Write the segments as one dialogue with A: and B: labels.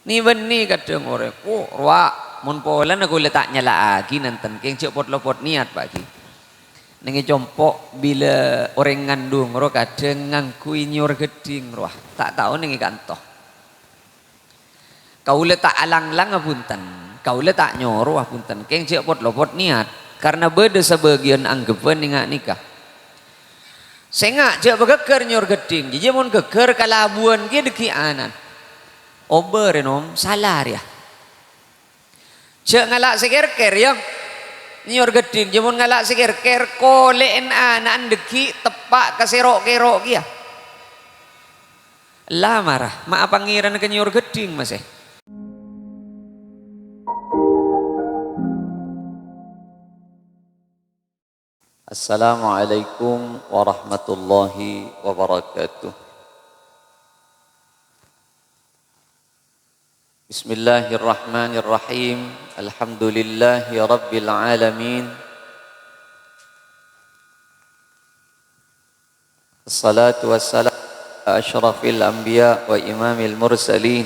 A: Ni beni kadang orang, oh ruak mun polan aku letak nyala lagi nanten keng cek pot lopot niat bagi. Nengi compok bila orang ngandung roh kadang ngangkui nyur geding roh tak tahu nengi kantoh. Kau letak alang-lang apunten, kau letak nyoro apunten keng cek pot lopot niat karena beda sebagian anggapan ningak nikah. Sengak cek begeker nyur geding, jadi mun geger kalabuan dia deki anan. Ober enom salah ya. Cek ngalak seker-ker ya. Nyor geding jemun ngalak seker-ker koleen anak deki tepak keserok-kerok ya. Lah marah, mak pangeran ke nyor geding mas eh.
B: Assalamualaikum warahmatullahi wabarakatuh. Bismillahirrahmanirrahim. Alhamdulillahi rabbil alamin. Assalatu wassalamu ala asyrafil anbiya wa imamil mursalin.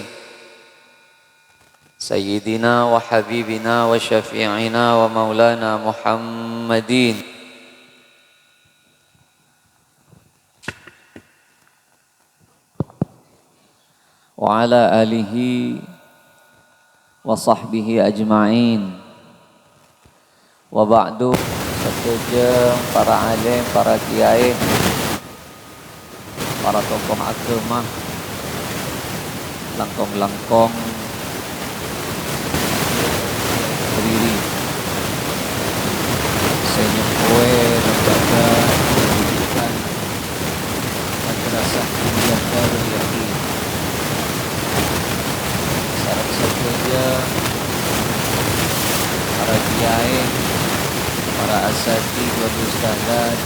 B: Sayyidina wa habibina wa syafi'ina wa maulana Muhammadin wa ala alihi wa sahbihi ajma'in. Wa ba'du, setuju para alim, para kiai, para tokoh agama, langkong-langkong berdiri senyumkue lembaga pendidikan madrasah Kuliah Darul Yaqin. Syarat saja para kiai, para asati wal ustadzat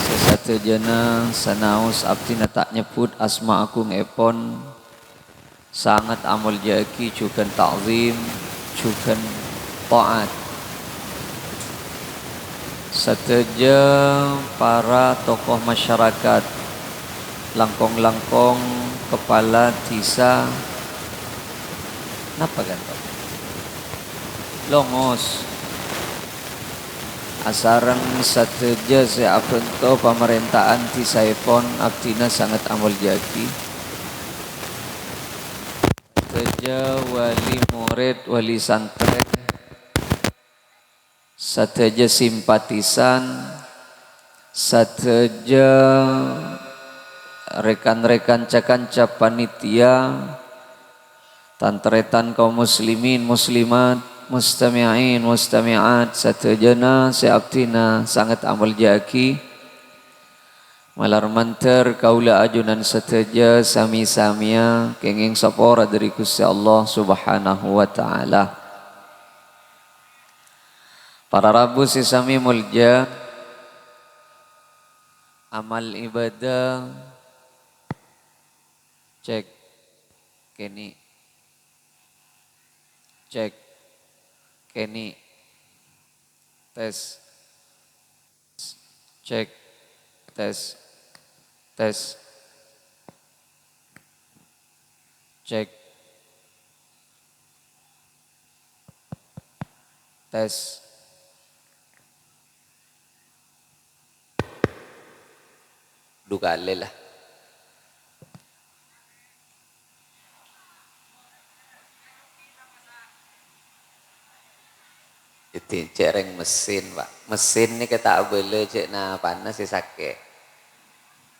B: sesatujana sanaus abdi tak nyebut asma agung epon sangat amal jaki cukan ta'zim cukan taat. Sateja para tokoh masyarakat, langkong-langkong kepala desa, napa gantok longos asarang sateja seapento pemerintahan di saipon abdina sangat amal jaki. Sateja wali murid, wali santren, sateja simpatisan, sateja rekan-rekan cakanca panitia, tantretan kaum muslimin, muslimat, mustami'in, mustami'at, satejana seabtina sangat amal jaki. Malar manter kaula ajunan sateja sami-samia kenging sapora dari Gusti Allah Subhanahu wa taala. Para rabu sesami mulja amal ibadah cek keni cek keni tes cek tes tes cek tes dukale lah. Itu cereng mesin pak, mesin ni kata abele cek na panas si sake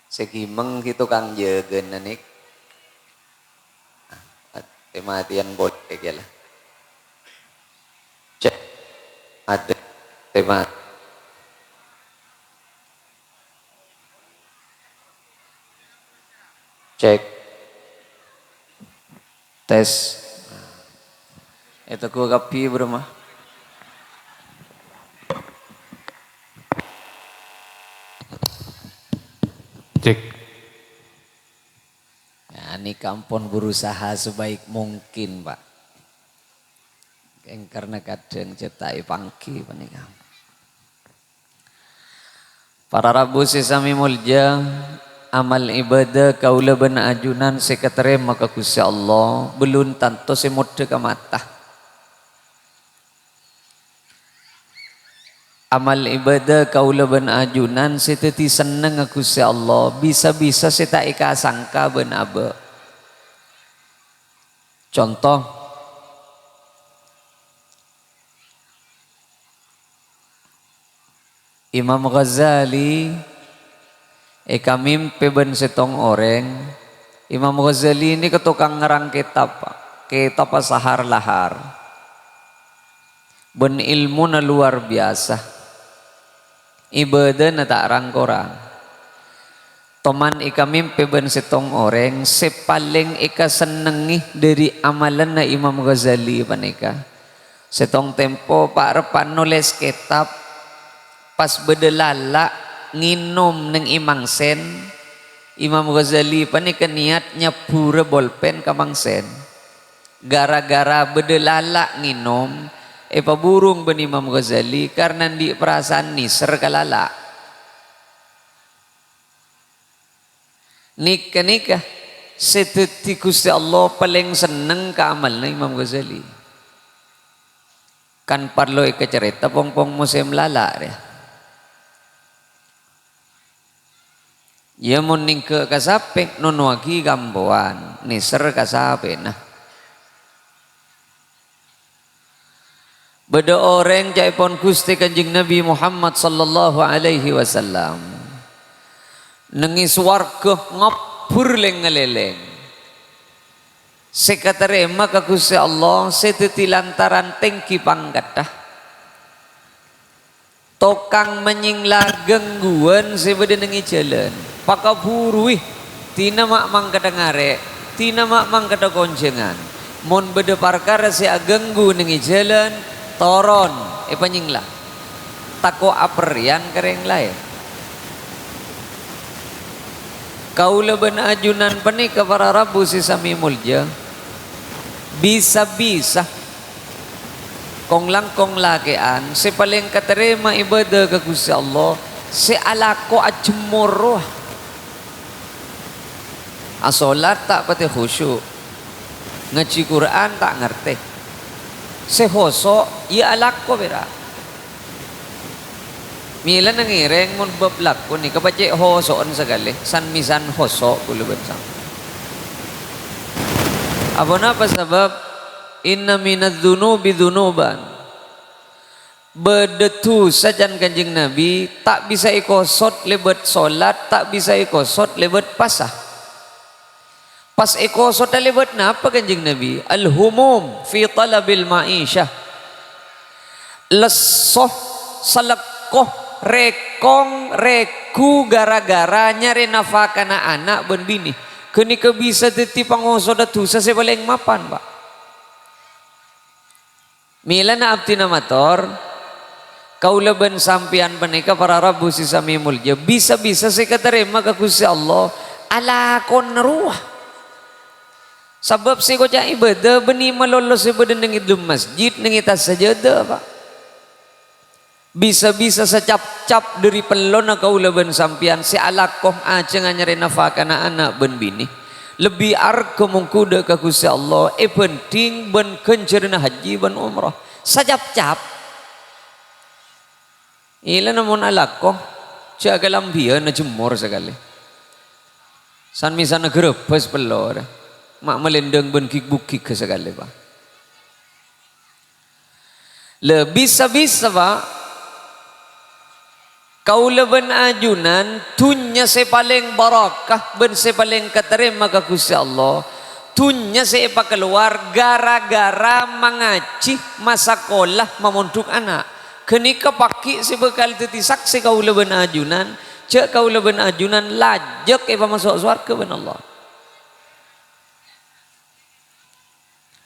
B: segimeng gitu kang jegen nanik kematian bot lah cek ada tema cek tes itu ku kapi berumah
A: Cek. Ya, ini kampun berusaha sebaik mungkin pak. Karena kadang cetai pangki panikam. Para rabu sesami mulja
B: amal ibadah kaula ben ajunan sekaterema ka Gusti Allah belum tanto semode ka mata. Amal ibadah kaula ben ajunan seteti seneng ka Gusti Allah bisa-bisa seta ika sangka ben abe. Contoh Imam Ghazali eka mimpi ben setong orang. Imam Ghazali ini ketukang ngerang kitab, kitab sahar lahar. Ben ilmu na luar biasa. Ibadah na tak rangkorang. Toman ika mimpi ben setong orang, sepaling ika senengi dari amalan na Imam Ghazali panika. Setong tempo pak repan nulis kitab pas bedelala nginum neng imangsen Imam Ghazali panika niatnya pura bolpen kamangsen gara-gara bedelala nginum paburung ben Imam Ghazali karena di perasaan niser kalala nikah seteti Gusti Allah paling seneng ka amalna Imam Ghazali kan parlo ika cerita pong musim lala ya. Ya muning ke kasape nonwagi gamboan niser kasape nah. Beda orang jaipon Gusti Kanjeng Nabi Muhammad sallallahu alaihi wasallam. Nengi swarga ngapur leng-leleng. Sekaterema ka Gusti Allah seteti lantaran tengki panggatah. Tokang menyingla gangguan sebeda nengi jalan. Pakaburuih tina mak mang kadangare, tina mak mang kada konjengan. Mon beda perkara si aganggu nengi jalan toron panyingla. Tako aperian kereng lain. Kaula ben ajunan panika para rabu si sami mulja. Bisa-bisa kong lang kong lakean si paling katerima ibadah ka Gusti Allah si alako ajemur asolat tak pati khusyuk ngaji Quran tak ngerti si hoso ya alako bera mila nangireng mun bablak ko ni kapace hosoon sagali san misan hoso kulo bensang apa napa sebab inna minadz dzunubi dzunuban bedetu sajan Kanjeng Nabi tak bisa ikosot lebet solat tak bisa ikosot lebet pasah pas ikosot lebet napa Kanjeng Nabi al-humum fi talabil ma'isyah lesoh selekoh rekong reku gara-gara nyari nafakana anak ben bini kenika bisa teti pangoso datu sa paling mapan pak mila na abdi na mator kaula ben sampian panika para rabu si sami mulja bisa-bisa si katerima ka Gusti Allah alakon ruah sebab si ko ca ibadah beni malolos ibadah nang idum masjid nang itas sajadah pak bisa-bisa secap-cap dari pelona kaula ben sampian si alakoh aja nganyari nafakana anak ben bini lebih arga mengkuda ka Gusti Allah penting ben kencerna haji ben umrah sajap-cap ila namun alakoh jaga lambia na jemur sekali san misana gerebes pelor mak melendeng ben kik-bukik sekali pak le bisa-bisa pak kaula ben ajunan tunya sepaling barakah ben sepaling katerima ka Gusti Allah tunya sepa keluar gara-gara mengaji masakolah memunduk anak kenika paki sebekal titi saksi kaula ben ajunan cek kaula ben ajunan lajek masuk surga ben Allah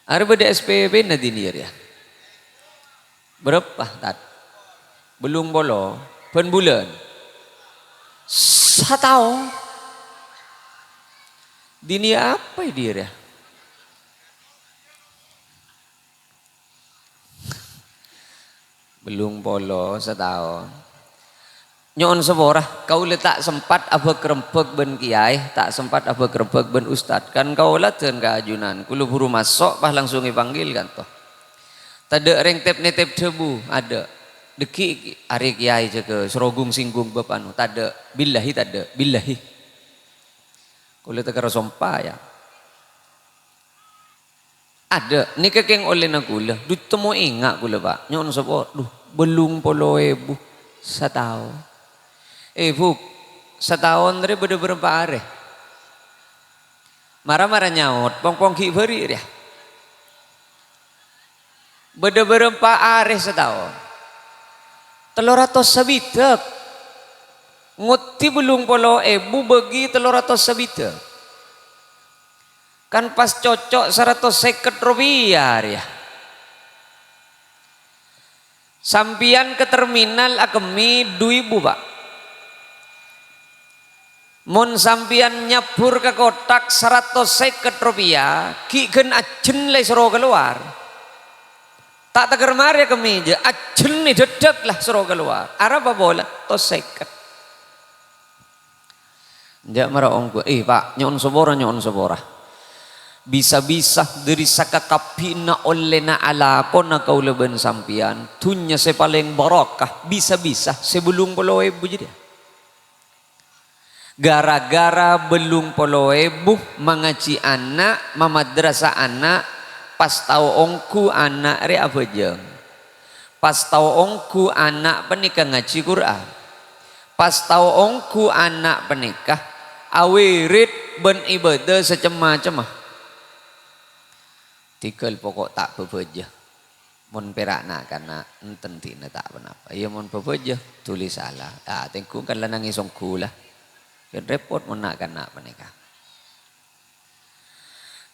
B: are beda SPP na dinir ya berapa tat belum bolo pen bulan satau dini apa dia belum polo setahun
A: nyon seborah kau letak sempat apa kerempek ben kiai, tak sempat apa kerempek ben ustad. Kan kau latihan keajunan, kulo buru masuk pas langsung dipanggil kan toh. Tada reng tep netep debu ada. Deki ari kiai ke serogung singgung bapanu tada billahi tada billahi. Kulo tekar sompa ya. Ada ni kekeng oleh nak kula. Du temu ingat kula Pak. Nyon sapa? Duh, belum poloe bu setahun. Bu, setahun dari berapa hari? Marah-marah nyaut, pong-pong ki beri dia. Berapa hari setahun? 300 sabitek. Nguti belum polo bu bagi 300 sabitek. Kan pas cocok 150 rupiah ya. Sampian ke terminal akemi 2.000 Pak. Mun sampian nyapur ke kotak 150 rupiah, ki gen ajen le suruh keluar. Tak teger mari kami je, ajen ni dedek lah suruh keluar. Arab apa bola? Tos seket. Jak marah ongku, Pak, nyon sobora. Bisa-bisa dari sakakapina oleh na ala kona kau leben sampian, tunya se paling barokah, bisa-bisa sebelum puluh ibu jadi. Gara-gara belum puluh ibu mengaji anak, mamadrasah anak, pas tahu ongku anak re apa jeng. Pas tahu ongku anak penikah ngaji Quran. Pas tahu ongku anak penikah awirit ben ibadah secemah-cemah. Tikel pokok tak bebeja. Mon perakna karena enten tina tak apa. Iya mon bebeja tulis salah. Tengku kan lanang isongku lah. Kan repot mon nak kan nak penikah.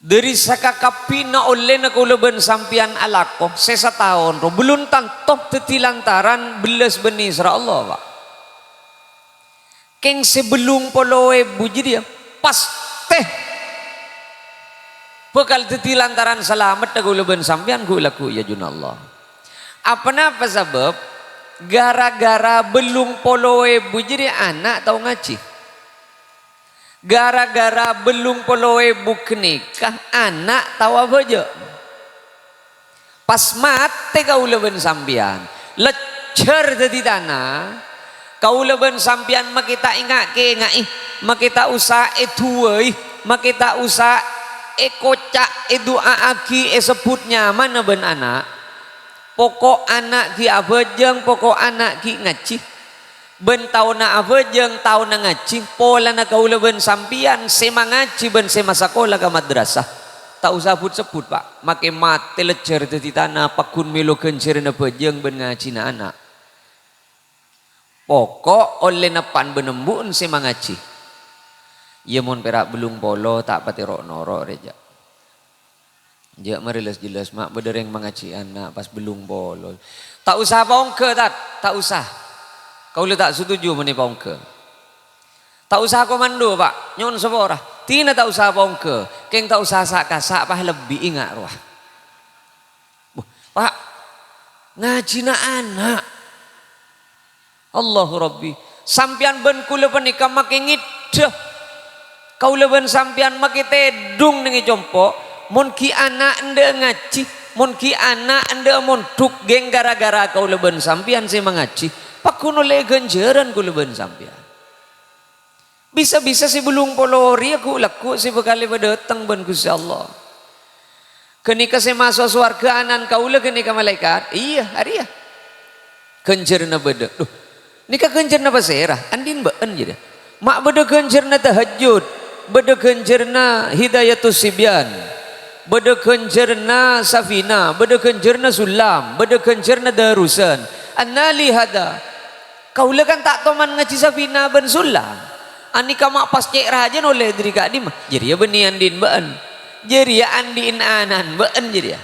A: Dari sakakapina oleh na kulaban sampian alako sesa tahun ro belum tantop teti lantaran belas benisra Allah Pak. Keng sebelum poloe buji dia pas teh bekal teti lantaran selamat na kulaban sampian kulaku ya junallah. Apa sebab gara-gara belum poloe buji dia anak tau ngaji. Gara-gara belum poloe buk nikah anak tawa bejo. Pas mate kau leben sampian lecer di tanah kau leben sampian makita ingat ke ngai makita usah tuai makita usah kocak doa aki sebut nyaman ben anak pokok anak ki abejeng pokok anak ki ngaji. Ben tau na abejeng tau na ngaji pola na kaula ben sampian sema ngaji ben sema sekolah ke madrasah tak usah sebut Pak make mate lecer di tanah pakun milo kencer na bejeng ben ngaji na anak pokok oleh na pan benembun sema ngaji ya mon perak belum polo tak pati rok norok reja jak marilas jelas mak bedereng mengaji anak pas belum polo tak usah bongke tak usah. Kau tak setuju menipau ke? Tak usah komando Pak, nyon seborah. Tina tak usah bongke, keng tak usah sak pah lebih ingat roh. Pak, ngaji na anak. Allahu Rabbi, sampian ben kula penikah makin ngideh. Kau leben sampian makin tedung nengi jompo. Mon ki anak ende ngaji, mon ki anak ende montuk geng gara-gara kau leben sampian si mengaji. Pakun oleh ganjaran ku leben sampian. Bisa-bisa si belum polori aku laku si bekali berdatang ben Gusti Allah. Kenika si masuk surga anan kaula kenika malaikat. Iya, hari ya. Ganjarna beda. Duh, nika ganjarna pasirah. Andin been jadi. Mak beda ganjarna tahajud, beda ganjarna hidayatus sibyan. Beda ganjarna safina, beda ganjarna sulam, beda ganjarna darusan. Annali hada. Kaula kan tak toman ngaji safina ben sulam. Anika mak pas cek rajan oleh diri kak dim. Jadi ya beni andin been. Jadi ya andin anan been jadi ya.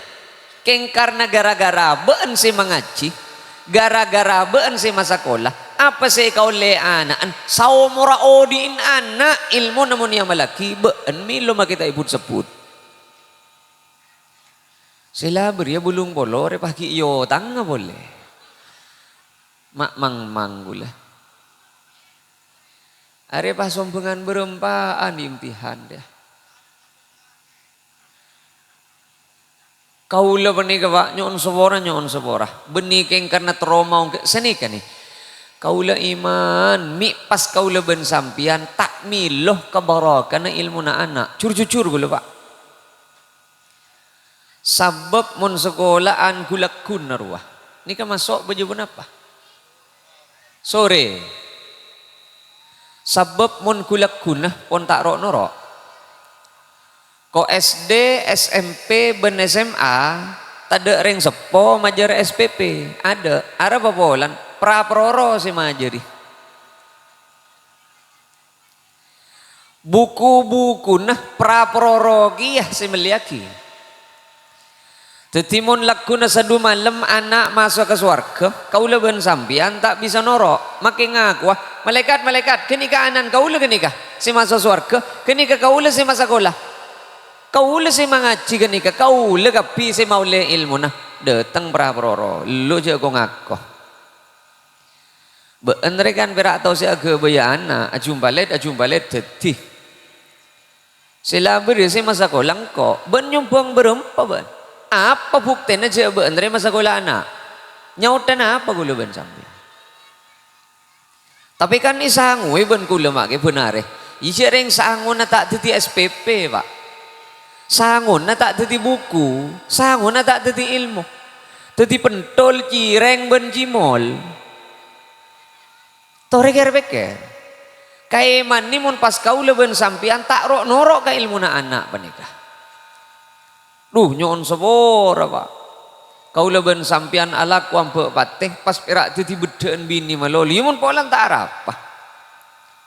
A: Keng karena gara-gara been si mengaji, gara-gara been si masa sekolah. Apa sih kau le anaan? Saumura odin anak ilmu namun yang malaki been milo makita ibut sebut. Sila beria bulung bolor pagi yo tangga boleh. Mak mang gula. Are pas sombengan berempaan imtihan dia. Kaula benika Pak nyon sebora. Benikeng karena trauma senika nih. Kaula iman mi pas kaula ben sampian tak miloh kabarakana ilmu na anak. Cur gula Pak. Sabab mon sekolahan gulakun naruah. Nika masuk baju apa? Sore. Sabab mon gulakun pon tak rok norok. Ko SD, SMP, ben SMA, tada ring sepo majar SPP, ada papolan pra-proro si majari. Buku-buku nah pra-proro giyah si meliaki. Tetimun laku na sadu malam anak masuk ke swarga, kaula ben sampian tak bisa norok, makin ngaku malaikat, kenika anan kaula kenika si masuk swarga, kenika kaula si masa sekolah. Kaula si mangaji kenika kaula kapi si maule ilmu nah datang pra-proro lu jago ngako bener kan perak tau si aga baya anak ajum balet tetih sila beri si masa kolang kok ben nyumbang berempa ben apa buktinya aja bener masa kolang anak nyautan apa gula ben sambil tapi kan isangui ben kula make benare isi ring sangun na tak titi SPP Pak. Sangon na tak tadi buku, sangon na tak tadi ilmu. Tadi pentol cireng ben cimol. Tore beker. Kaya mani mun pas kau leben sampian tak rok norok ka ilmu na anak panikah. Duh nyon sebora Pak. Kau leben sampian alak wampe pateh pas perak tadi bedaan bini maloli mun polan tak arapa.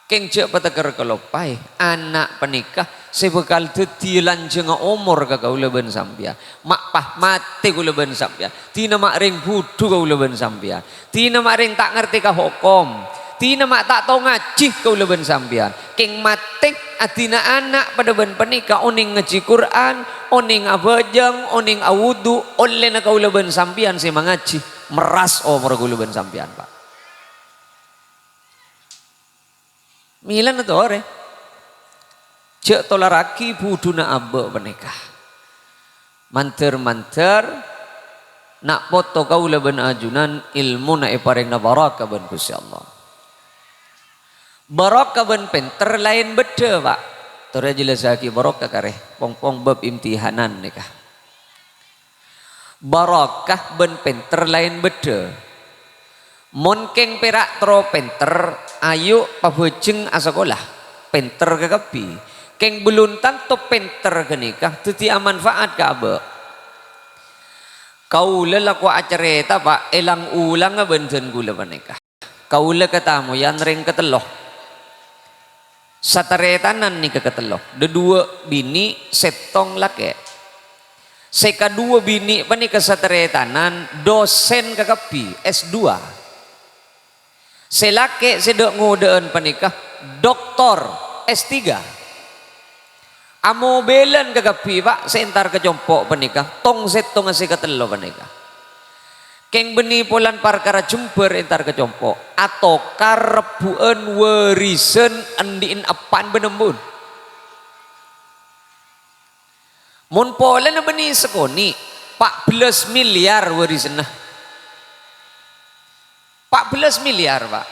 A: Keng cek patakar kelopai anak panikah sebekal teti lanjeng umur ka kaula ben sampian mak pah mati kaula ben sampian tina mak ring budu kaula ben sampian tina mak ring tak ngerti ka hukum tina mak tak tau ngaji kaula ben sampian keng mati atina anak pada ben panika oning ngaji Quran oning abajang oning awudu oleh na kaula ben sampian si mangaji meras umur kaula ben sampian Pak milan atau ore cek tolaraki buduna abbe menikah manter nak foto kaula ben ajunan ilmu na iparing na baraka ben Gusti Allah baraka ben penter lain beda Pak tore jelasaki baraka kareh pong bab imtihanan nikah barakah ben penter lain beda mon keng perak tro penter ayu pabojeng asakolah penter kekapi keng beluntang to penter kenikah teti manfaat ka abe kaula laku acareta Pak elang ulang benten gula panikah kaula katamu yan ring keteloh sataretanan nih keteloh dua bini setong lake seka dua bini panika sataretanan dosen kekapi S2 selake sedek ngudaan panikah doktor S3 amo belen kagapi Pak sentar ke jompok panikah tong setong ase katelo panikah keng beni polan perkara jumper entar ke jompok atau karepuen werisen andiin apan benembun mun polan beni sekoni 14 miliar werisen 14 miliar Pak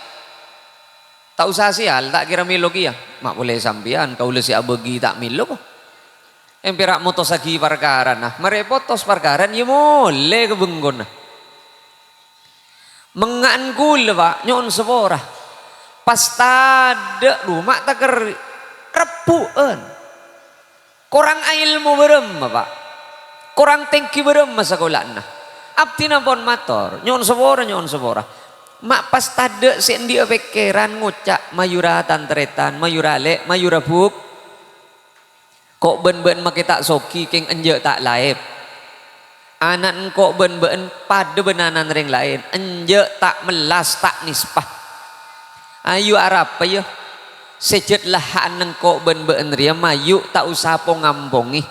A: tak usah sial tak kira milogi ya mak boleh sampian kau lesi abegi tak milo kok emperak motosagi perkara nah merepotos perkara ya boleh kebenggon nah mengangkul Pak nyon sepora pas tada rumah tak repuan kurang ilmu berem Pak kurang tengki berem masa sekolah nah abdi nampon mator nyon sepora mak pas tada sendi pikiran ngucak mayura tantretan mayura lek mayura buk kok ben makita soki keng enje tak laib anak kok ben pada benanan ring lain enje tak melas tak nispah ayu arab ya sejet lah anak kok ben ria mayu tak usah pongampongi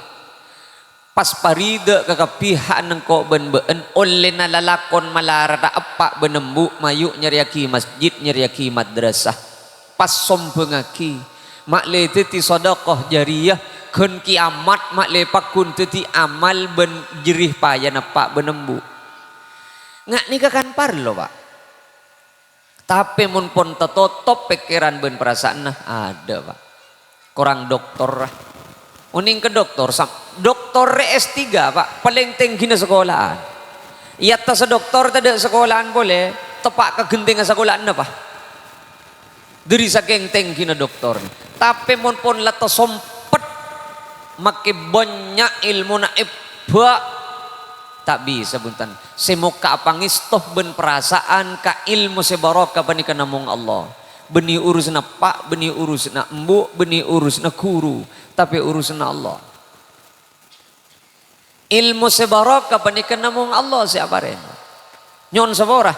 A: pas parida kakapihan ng ko ben oleh na lalakon malarata apa benembu mayu nyeriaki masjid nyeriaki madrasah pas sombengaki mak le teti sedekah jariyah kun kiamat mak le pakun teti amal ben jerih payah napak benembu ngak nikah kan parlo pak tapi mun pun tertutup pikiran ben perasaan nah ada pak kurang doktor lah uning ke doktor doktor S3 pak paling tinggi na sekolahan iya tas doktor tidak sekolahan boleh tepak kegentingan sekolahan apa dari saking tinggi na doktor tapi mun pun lata sompet maki banyak ilmu na iba tak bisa buntan semoga pangistoh ben perasaan ka ilmu sebarokah panika namung Allah beni urus na pak beni urus na embu beni urus na guru tapi urus na Allah ilmu sebarokah panika namung Allah siapa ren nyon sabora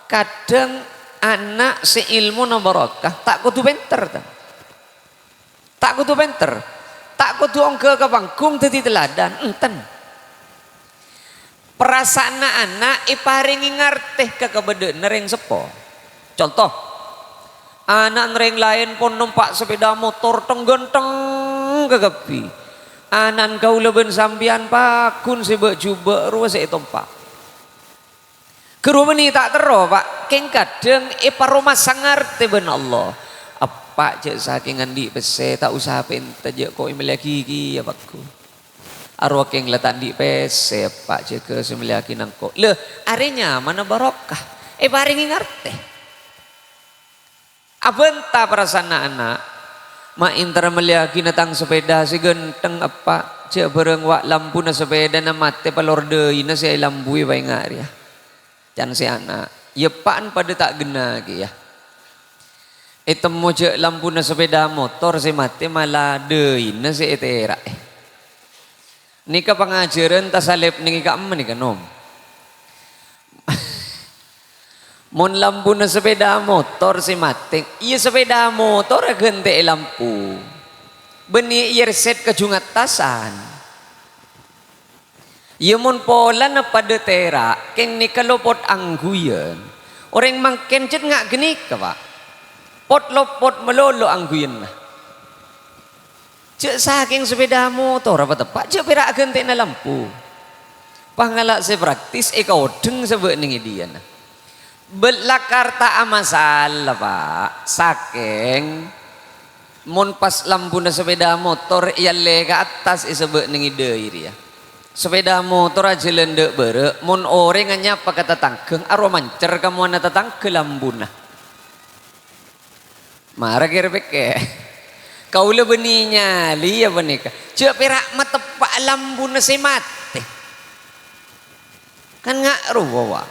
A: kadang anak seilmu na barokah tak kudu pinter tak kudu pinter tak kudu ongke ke bangkung tadi teladan enten perasaan anak iparingi ngarteh ke kebede nereng sepo contoh anak nereng lain pun numpak sepeda motor tenggenteng ke kepi anak kau leben sambian pakun sebek jubek ruas saya tompak kerumah ni tak tero pak keng kadang iparoma sangarte ben Allah apa je saking andi pese tak usah pente je kok imlaki ki ya bakku arwah keng letak di pese pak je ke semlaki nangko le arenya mana barokah paringi ngarte abenta perasaan anak ma inter meliaki natang sepeda si genteng apa je bereng wak lampu na sepeda na mate palorde ina si lambui bae ngari ya dan si anak ya paan pada tak gena ki ya temu je lampu na sepeda motor si mate malah deui na si etera nika pengajaran tasalep ning ka em nika nom mon lampu na sepeda motor si mate iya sepeda motor gente lampu beni iya set kejungat tasan Yamun pola na pada tera, keng ni kalopot angguyan. Orang mangken cet ngak geni ka pak. Pot lopot melolo angguyan na. Cek saking sepeda motor apa tepak cek perak gente na lampu. Pangalak se praktis ikaw deng sebek ningi dia na. Belakar tak masalah pak. Saking mon pas lampu na sepeda motor ialle ke atas sebek ningi deui ya. Sepeda motor aja lendek bere, mon orang nyapa kata tangkeng, aro mancer kamu anak tatang ke lambuna. Marah kira peke, kau le beninya liya benika. Cek perak matepak lambuna semate, kan ngak ruwa.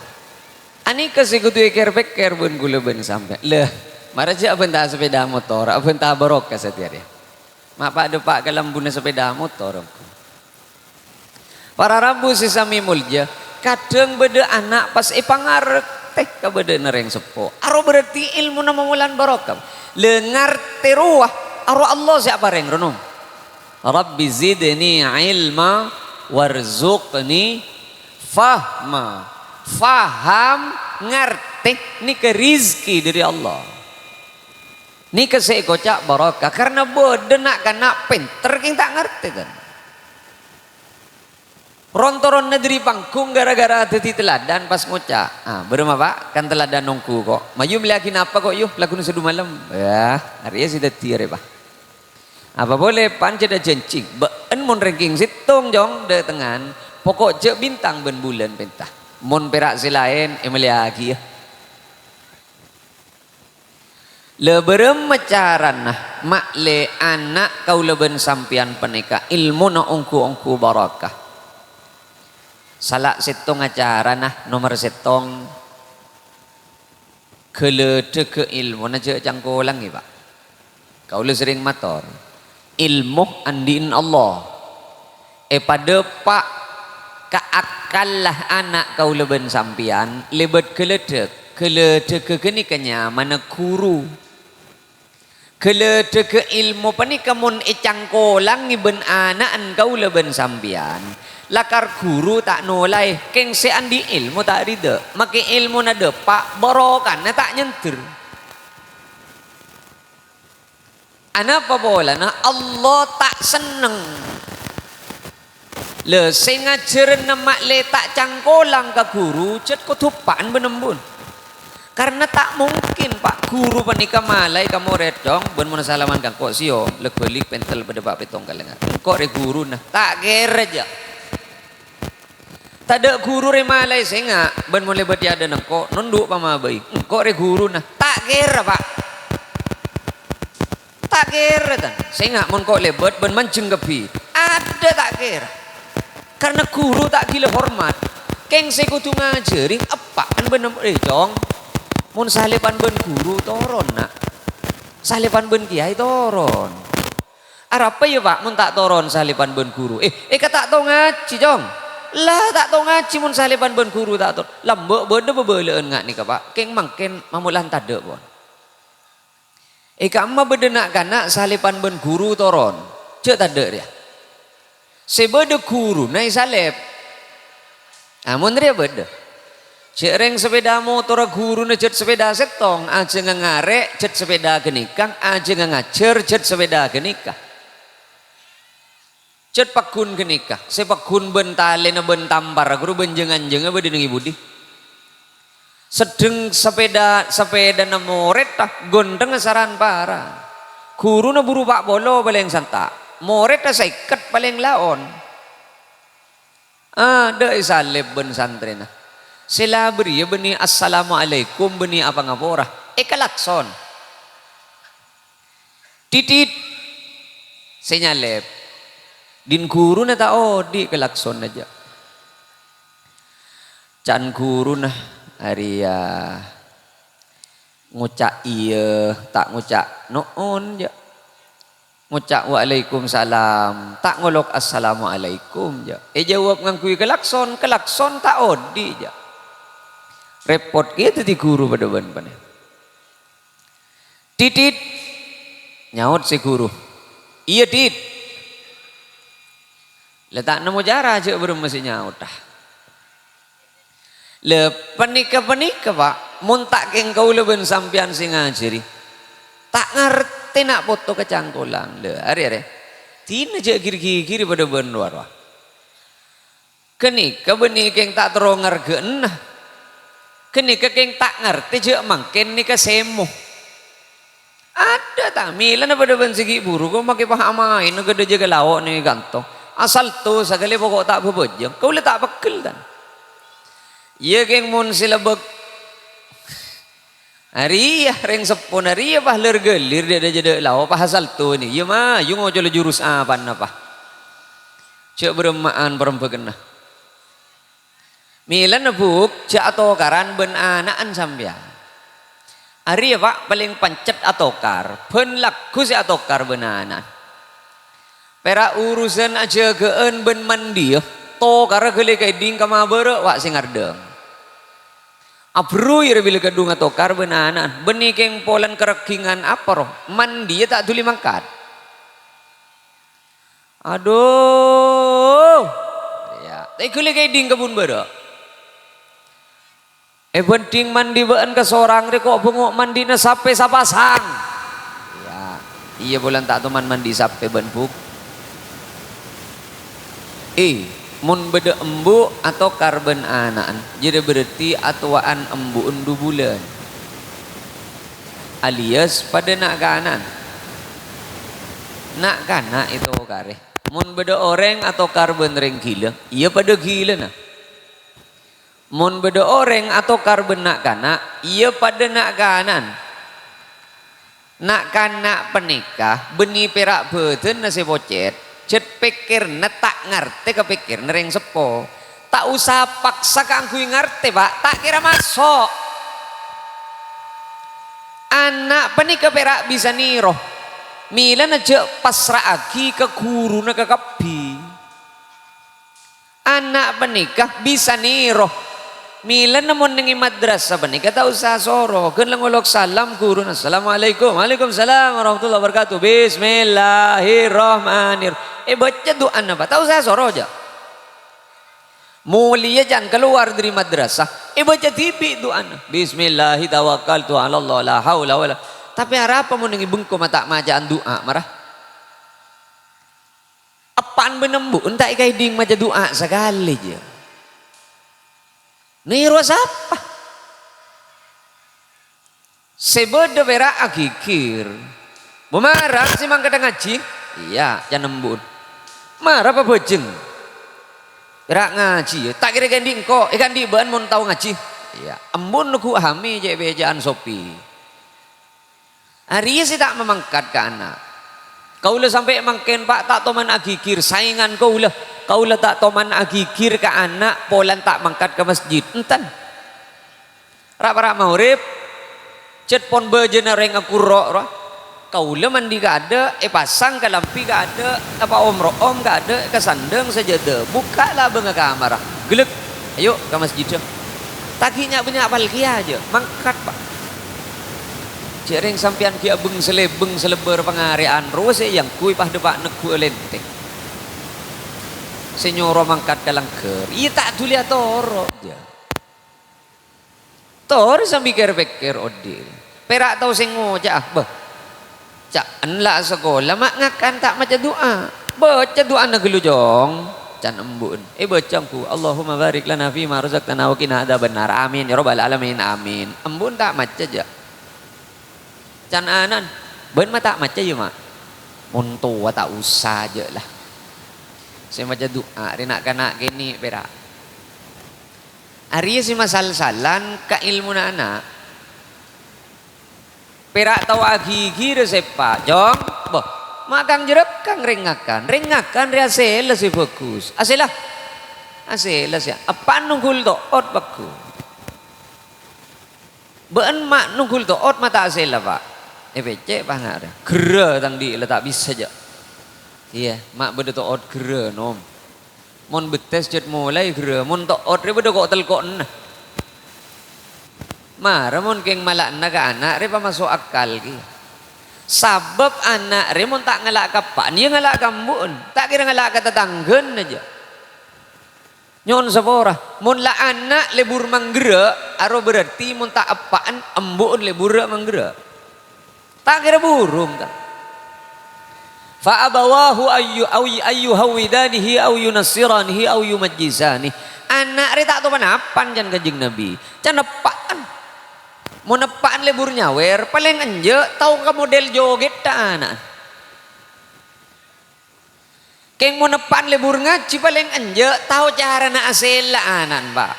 A: Ani kasih kira peke bun gula ben sampai. Leh, marah cek benta sepeda motor, benta barok kasetiar ya. Mapa ada pak ke lambuna sepeda motor. Para rabu sisami mulja kadang beda anak pas ipangar teh ka beda nereng sepo aro berarti ilmu na mamulan barokah lengar teruah aro Allah siapa reng renung Rabbi zidni ilma warzuqni fahma faham ngerti ni ke rizki dari Allah ni ke seikocak barokah karena beda nak kana pinter king tak ngerti kan rontoron negeri pangkung gara-gara teti teladan pas ngocak. Ah, berema pak kan teladan nongku kok. Maju melihakin apa kok yuk lagu sedu malam. Ya, hari sudah tiare pak. Apa boleh panca dah jencing. Ben mon ranking situng jong de tengan. Pokok je bintang ben bulan pentah. Mon perak silain emeliaki ya. Le berem macaran nah mak le anak kau leben sampian penika ilmu na ongku barakah. Salak setong acara nah nomor setong kelede ke ilmu na je cangkolang ni pak kau le sering mator ilmu andin Allah pada pak keakalah anak kau leben sampian lebet kelede ke kenikanya mana guru kelede ke ilmu pani kamun cangkolang ni ben anak kau leben sampian lakar guru tak nolai keng se andi ilmu tak rida make ilmu na depak borokan na tak nyenter Anapa bola na Allah tak seneng. Le sing ngajareun mak le tak cangkolang ka guru cet ko tupaan benembun. Karena tak mungkin Pak guru panika malai ka murid dong ben mun salaman kang kok sio le balik pentel pada Pak Petong kalengan. Kok re guru nah tak kere aja. Tada guru re malai senga ben mulai beti ada nengko nunduk pamabai. Kok re guru nah tak kere Pak. Tak kere tan. Senga mun kok lebet ben mancing kepi. Ada tak kere. Karena guru tak gila hormat. Keng sekutu ngajaring apa kan bener jong. Mun salepan ben guru toron nak. Salepan ben kiai toron. Arapa ya Pak mun tak toron salepan ben guru. Tak tau ngaji jong. Lah tak tau ngaji mun salepan ben guru tak toron. Lambek benda bebeleun ngak nika Pak. Keng mangken mamulan tade pon. Kamma beda nak kanak salepan ben guru toron. Cek tade dia. Sebeda guru naik salep. Amun dia beda. Cereng sepeda motor guru na cet sepeda setong aja ngarek cet sepeda genikang aja ngacer cet sepeda genikah. Cet pakun genikah. Sepakun bentale na bentampar guru benjengan jenga beda nengi budi. Sedeng sepeda na moret tah gondeng saran para. Guru na buru pak bolo baleng santa. Moret na saikat paling laon. Ada isalib ben santri na. Sila beri beni assalamualaikum beni apa ngapora. Kalakson. Titit. Senyalib. Din guru na tao di kalakson aja. Can guru na hari ngucak iya tak ngucak noon ya. Ngucak waalaikumsalam tak ngolok assalamualaikum ja. Jawab ngangkui kelakson tak odi ja. Repot gitu di guru pada ban pane. Titit nyaut si guru. Iya tit. Letak nemu cara aja belum masih nyaut dah. Le panika Pak mun tak keng kau leben sampian sing ngajari. Tak ngerti nak foto kecangkulang le are tina je kiri pada ben luar. Kenika beni keng tak teronger geun. Kenika keng tak ngerti je mangken nika semo. Ada tak milan pada ben segi buru ko make pahamain gede jaga lawak ni ganto. Asal tu sagale pokok tak bebejeng. Kau le tak bekel dan. Iya keng mun silabek Ariya reng sepon ariya pah lergelir dia ada jadi lawa pah asal tu ni. Ya mah, yung ojo le jurus apa napa. Cek beremaan perempegena. Milan buk cek atau karan ben anaan sambian. Ariya Pak paling pancet atau kar, pen laku si atau kar ben anan. Pera urusan aja geun ben mandi to kara gele kay ding kamabere wak sing ardeng. Abru ya bila kedung atau karbenanan benih keng polan kerekingan apa roh mandi tak tuli mangkat. Aduh ya tapi kuli kay ding kebun beda. Penting mandi baan ke seorang kok bengok mandi na sampai sapasang. Ya iya bulan tak teman mandi sampai benbuk. Mun beda embu atau karben anaan jadi berarti atuaan embu undu bulan alias pada nak kanan nak kana itu kare mun beda orang atau karben ring gila iya pada gila nah mun beda orang atau karben nak kana iya pada nak kanan nak kana penikah beni perak beten nasi bocet cet pikir tak ngerti kepikir nereng sepo tak usah paksa kangku ngerti Pak tak kira masuk anak penikah perak bisa niroh milan aja pasrah agi ke guru na ke kapi anak penikah bisa niroh milan namun nengi madrasah penikah tak usah soro kan ngolok salam guru assalamualaikum waalaikumsalam warahmatullahi wabarakatuh bismillahirrahmanirrahim baca doa apa? Tahu saya soro aja. Mulia jangan keluar dari madrasah. Baca tipi doa. Bismillahirrahmanirrahim. La haula wala. Tapi harap mau nengi bengko mata majaan doa marah. Apaan benembu entah ikai ding maja doa sekali je. Niru siapa? Sebeda berak akikir. Bumarah si mang kadang ngaji. Iya, jangan nembun. Marah apa bojeng? Berak ngaji. Tak kira kan dingko, ikan di ban mun tahu ngaji. Iya, embun ku hami je bejaan sopi. Hari si tak memangkat ke anak. Kau lah sampai mangken pak tak toman agikir saingan kau lah. Kau lah tak toman agikir ke anak polan tak mangkat ke masjid. Entan. Rak maurib. Cet pon bejena reng aku roh. Kau lah mandi gak ada. Pasang ke lampi gak ada. Apa om gak ada. Kesandeng saja deh. Buka lah benga kamar. Gelek. Ayo ke masjid. Takinya banyak balkia aja. Mangkat pak. Cereng sampian kia beng seleber pengarian rose yang kui pah depak neku lenteng. Senyoro mangkat kalang ker. Iya tak tulia toro aja. Toro sambil pikir odil. Perak tau sengoja bah. Cak enla sekolah mak ngakan tak maca doa. Baca doa negelu jong. Can embun. Baca ku Allahumma barik lana fi ma razaqtana wa qina adzabannar. Amin ya rabbal alamin. Amin. Embun tak maca aja. Can anan ben mata maca je mak mun tua tak usah je lah saya maca doa rina kana gini berak ari si masal-salan ka ilmu anak perak tahu agigi resepa jong boh makang jerep kang rengakan ria sela si bagus asela ya apa nunggul to ot bagus ben mak nunggul to ot mata asela pak EPC pak nggak ada gera tang di letak bisa aja iya mak beda to ot gera nom mon betes jet mulai gera mon to ot dia beda kok telkon nah marah mon keng malak na ka anak dia masuk akal ki sabab anak dia mon tak ngelak kapan dia ngelak kambun tak kira ngelak kata tanggen aja nyon sepora mon la anak lebur manggera aro berarti mon tak apaan embun lebur manggera tak kira burung tak. Fa abawahu ayyu hawidanihi aw yunassiranihi aw yumajjisani. Anak ri tak tahu panapan jan Kanjeng Nabi. Can nepaan. Mau nepaan lebur nyawer paling enje tahu ke model joget ta anak. Keng mau nepaan lebur ngaji paling enje tahu cara na asela anan, Pak.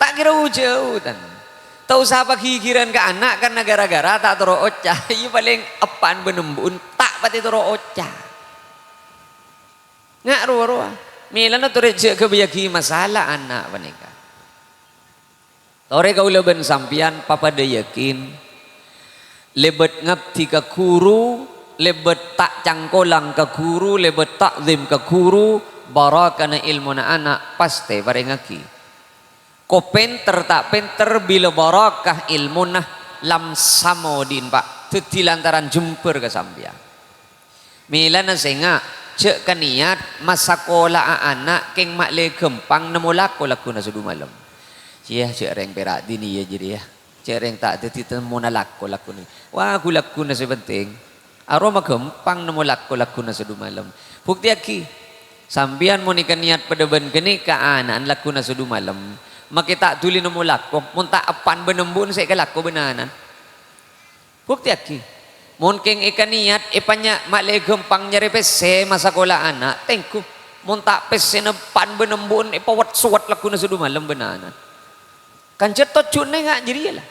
A: Tak kira jauh tan. Tahu siapa kikiran ke anak karena gara-gara tak toro ocah iya paling apaan benembun tak pati toro ocah nggak ruah milan tu rejek kebayaki masalah anak panika tore kau leben sampian papa de yakin lebet ngabdi ke guru lebet tak cangkolang ke guru lebet takzim ke guru barakana ilmu anak pasti barengaki ko penter tak penter bila barakah ilmunah lam samodin pak teti lantaran jumper ke sambian milana senga cek kan niat masakola anak keng mak le gempang nemu laku na sudu malam cia cek reng perak dini ya jadi ya cek reng tak teti temu na laku ni wah aku laku na sepenting aroma gempang nemu laku na sudu malam bukti aki sambian mau nikah niat pada ben kene ka anak laku na sudu malam maka tak tuli nemu laku mun tak apan benembun saya ke laku benanan bukti aki mun keng ikan niat ipanya mak le gempang nyari pese masa kola anak tengku mun tak pese nepan benembun ipawat suat laku na sudu malam benanan kan cetot cune ngak jadi lah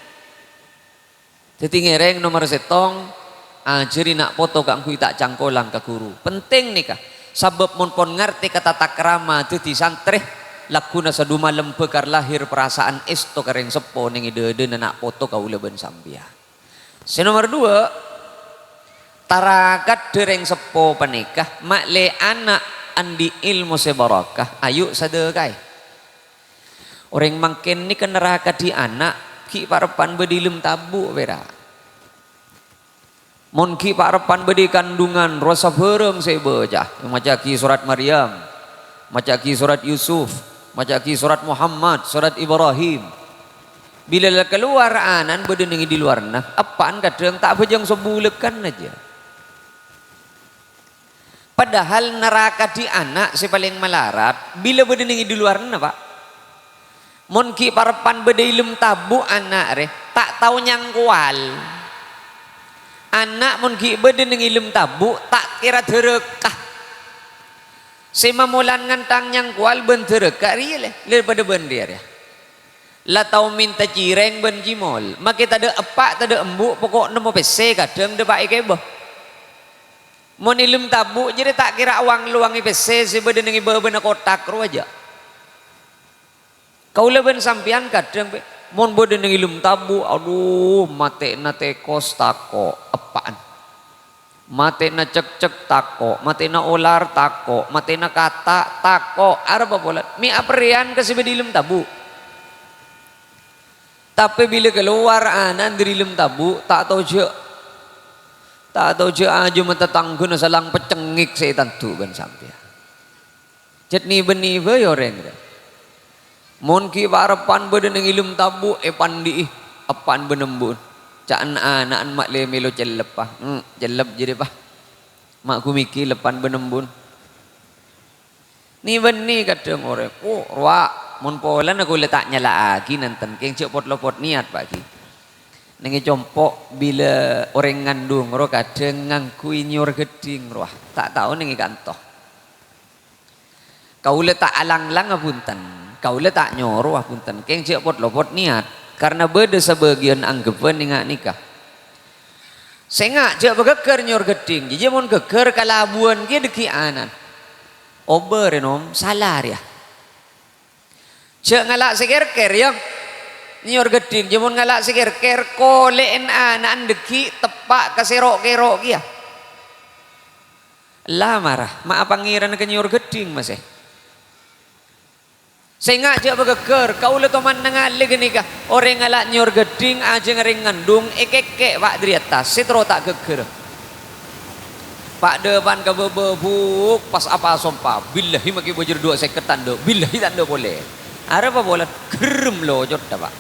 A: jadi ngereng nomor setong ajeri nak foto kang kui tak cangkolang ke guru penting nih kah sabab mun pon ngerti kata takrama tu di santreh lakuna sadu malam pekar lahir perasaan esto kareng sepo ning ide nak foto kaula ben sambia. Nomor 2 tarakat dereng sepo panikah mak le anak andi ilmu sebarakah ayo sadekai. Orang mangken ni kan neraka di anak ki parepan bedilem tabu bera. Mon ki parepan bedi kandungan rasa bereng saya baca maca ki surat Maryam maca ki surat Yusuf maca ki surat Muhammad, surat Ibrahim. Bila lah keluar anan berdengi di luar nah, apaan kadang tak bejang sebulekan aja. Padahal neraka di anak si paling melarat bila berdengi di luar nah Pak. Mon ki parapan bede ilum tabu anak re tak tahu nyangkual. Anak mon ki bede nang ilum tabu tak kira derekah. Semamulan ngantang nyangkual ben derekah ri le pada bendir ya. La tau minta cireng ben jimol. Maki tada epak tada embuk pokok nemu pese kadang de baik kebo. Mon ilum tabu jadi tak kira awang luangi pese si bede nang iba ben kotak ru aja. Kau leben sampian kadang mon bode nang ilum tabu aduh mate na tekos tako apaan mate na cek tako mate na olar tako mate na kata tako arba bolat mi aprian kasi bede ilum tabu tapi bila keluar anan dari ilum tabu tak tahu je aja mata tanggun salang pecengik setan tu ben sampian jet ni beni be yoreng mon ki warapan bede nang ilum tabu pandi apaan benembun caan anaan mak le melo celep pah celep jadi pah mak ku miki lepan benembun ni beni kadang ore ruak mon polan aku letak nyala lagi nanten keng cek pot lopot niat pagi nengi compok bila orang ngandung ro kadang ngangku inyor geding roh tak tahu nengi kantoh kau letak alang-lang apunten kau letak nyoro apunten keng cek pot lopot niat karena beda sebagian anggapan nikah sengak cek begeker nyor geding jadi mon geger kalabuan ki deki anan ober nom salah ya cek ngalak seker-ker ya nyor geding jadi mon ngalak seker-ker koleen anan deki tepak keserok-kerok ya lah marah mak pangeran ke nyor geding masih sehingga aja begeger kau le toman nangali gini kah orang ngalak nyor geding aja ngering ngandung ekek pak dari atas setro tak geger pak depan ke bebuk pas apa sompa billahi maki bojur dua seketan do billahi tak do boleh ada apa boleh gerem lo jod pak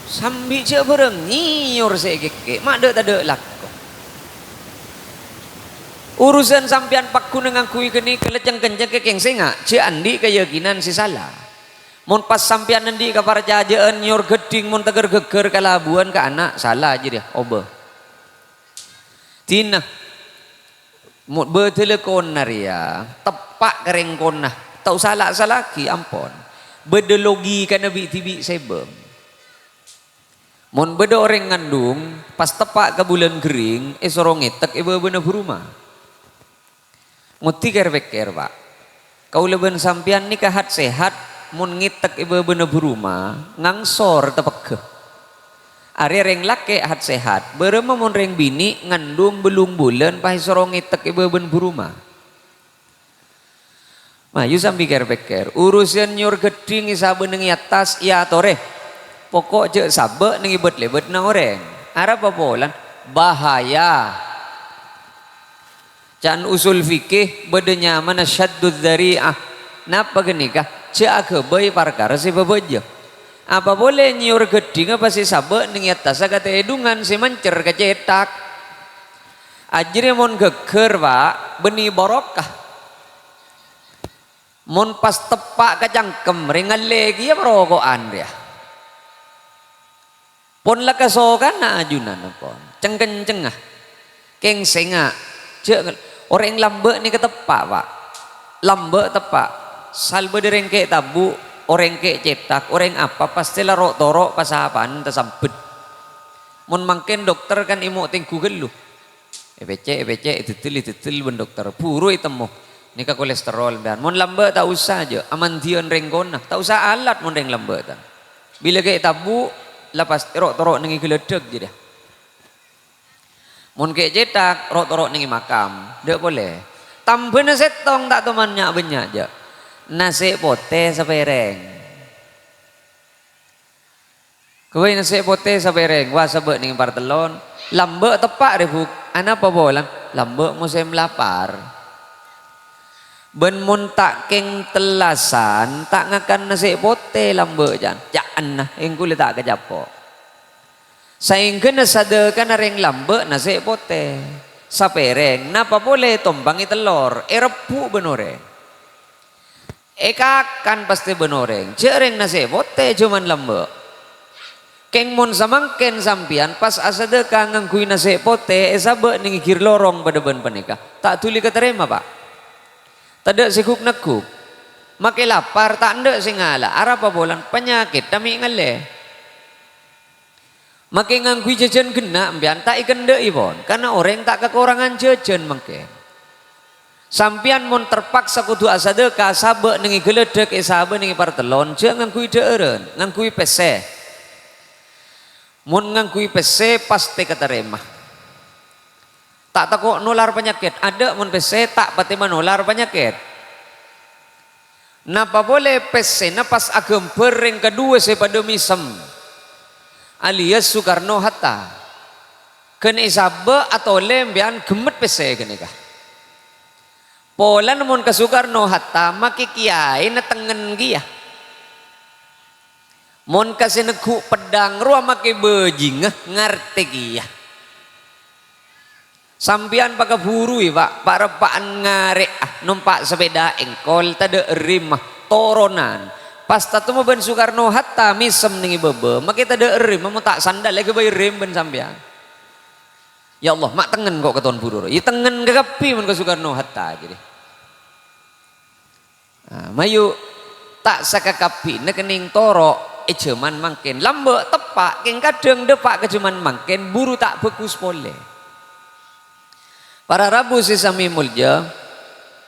A: sambil cek bereng nyor sekek mak de tak de lak urusan sampian pakku dengan kui kini keleceng kenceng kekeng senga ce andi keyakinan si salah mon pas sampian andi ke para jajaan nyor geding mon teger geger kalabuan ke anak salah aja dia oba tina mut betele konar ya tepak kereng konah tau salah ki ampon bede logika nabi tibi sebem mon bede orang ngandung pas tepak ke bulan kering sorong etek ibu bener berumah muti kerbeker pak kau leben sampian nikah hat sehat mun ngitek ibu bener berumah ngangsor tepek ke are reng lake hat sehat berema mun reng bini ngandung belum bulan pai sorong ngitek ibu bener berumah mah yu sambil kerbeker urusan nyor geding isabe nengi atas ya tore pokok je sabe nengi bet lebet na orang ara apa bolan bahaya can usul fikih bedenya mana syaddud dzari'ah napa geni kah cak ke bayi perkara si bebejo apa boleh nyor geding apa si sabe ning atas kata edungan si mencer kecetak ajre mon geger pak beni barokah mon pas tepak kacangkem ringan lagi ya perokokan dia pon lakasokan na ajunan pon cengkencengah keng senga cek orang lambe ni ketepak pak lambe tepak salbe derengke tabu orang ke cetak orang apa pastilah rok torok pasapan tersambut mun mangken dokter kan imu tingku gelu EPC itu ben dokter buru itemu nika kolesterol dan mun lambe tak usah aja aman dion renggona tak usah alat mun reng lambe tan bila ke tabu lapas rok torok nengi geledeg jadi mun ke cetak rok-rok ning makam dak boleh tambena setong tak temannya banyak aja nasi pote sapereng kowe nasi pote sapereng wah sabek ning partelon lambe tepak rebuk ana apa bolan lambe musim lapar ben mun tak keng telasan tak ngakan nasi pote lambe jan jaan nah ing kule tak kejapo saingkeun sadekan reng lambe nasi pote sapereng napa boleh tombangi telur repu benoreng kakan pasti benoreng cereng nasi pote cuman lambe keng mun samangken sampian pas asadeka ngangkui nasi pote sabe ningikir lorong pada ben panika tak tuli keterima pak tadak sikuk nekuk make lapar tak ndak singala arapa bolan penyakit tami ngale make ngangkui jajan kena ambian tak ikan dek ibon karena orang tak kekurangan jajan make sampian mun terpaksa kudu asadeka sabe ningi geledek sabe ningi partelon je ngangkui deeren ngangkui pese mun ngangkui pese pasti keterima tak takut nular penyakit ada mun pese tak pati menular penyakit napa boleh pese napas agem pereng kedua sepada misem alias Soekarno Hatta kena isabe atau lembian gemet pese kenika pola namun ke Soekarno Hatta maki kiai na tengen gia mon kasih neku pedang ruah maki bejingah ngerti gia sampian pakai burui pak repaan ngare numpak sepeda engkol tada rimah toronan pas tatu ben Soekarno Hatta misem ningi bebe maki tada rim mau tak sandal lagi bayi rim ben sampian ya Allah mak tengen kok keton burur ya tengen kegapi mun ke Soekarno Hatta jadi mayu tak sakakapi nekening toro cuman mangken lambe tepak keng kadang depak kecuman mangken buru tak bekus pole para rabu sesami mulja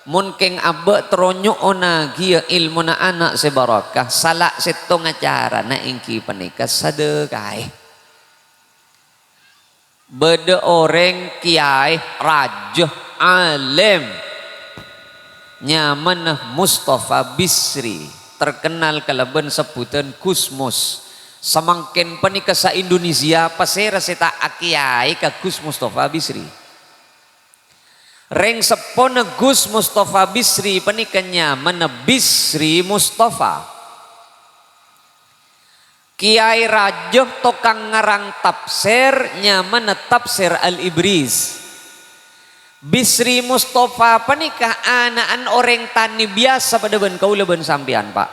A: mun keng abe teronyok ona gia ilmu na anak sebarakah salak setong acara na ingki panika sadekai bede orang kiai raja alim nyaman Mustafa Bisri terkenal kalaban sebutan Gusmus samangken panika sa Indonesia pasera seta akiai ka Gus Mustafa Bisri reng sepona Gus Mustafa Bisri panika nyaman Bisri Mustafa kiai rajoh tokang ngarang tafsir nyaman tafsir Al-Ibriz Bisri Mustafa panikah anaan orang tani biasa pada ben kaula ben sampian pak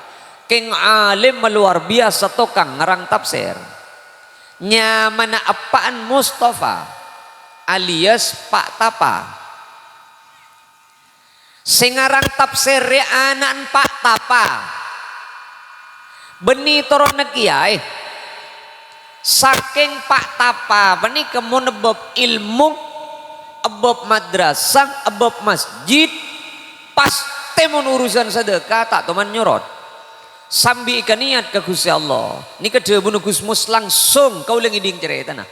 A: keng alim luar biasa tokang ngarang tafsir nyamana apaan Mustafa alias Pak Tapa sing ngarang tafsir anaan Pak Tapa beni toron kiai saking Pak Tapa beni kemunebab ilmu abab madrasah, abab masjid, pasti mun urusan sedekah tak teman nyorot. Sambi ikan niat ke Gusti Allah. Ni kedua bunuh Gusmus langsung kau lengi ding cerita nah.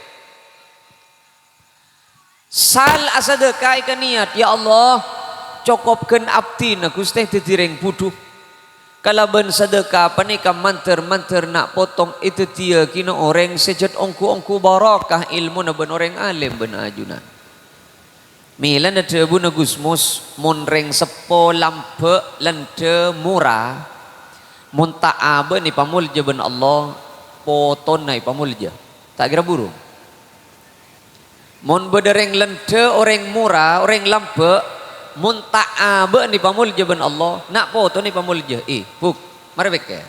A: Sal asadekah ikan niat ya Allah cokopkan abdi na Gusti didireng buduh. Kalaban sedekah panika manter nak potong itu dia kina orang sejat ongku barakah ilmu na ben orang alim ben ajunan. Milan ada buna Gusmus monreng sepo lampe lende murah munta abe ni pamulja ben Allah poton nai pamulja tak kira burung mon bedereng lende orang murah orang lampe munta abe ni pamulja ben Allah nak poton ni pamulja buk mari beke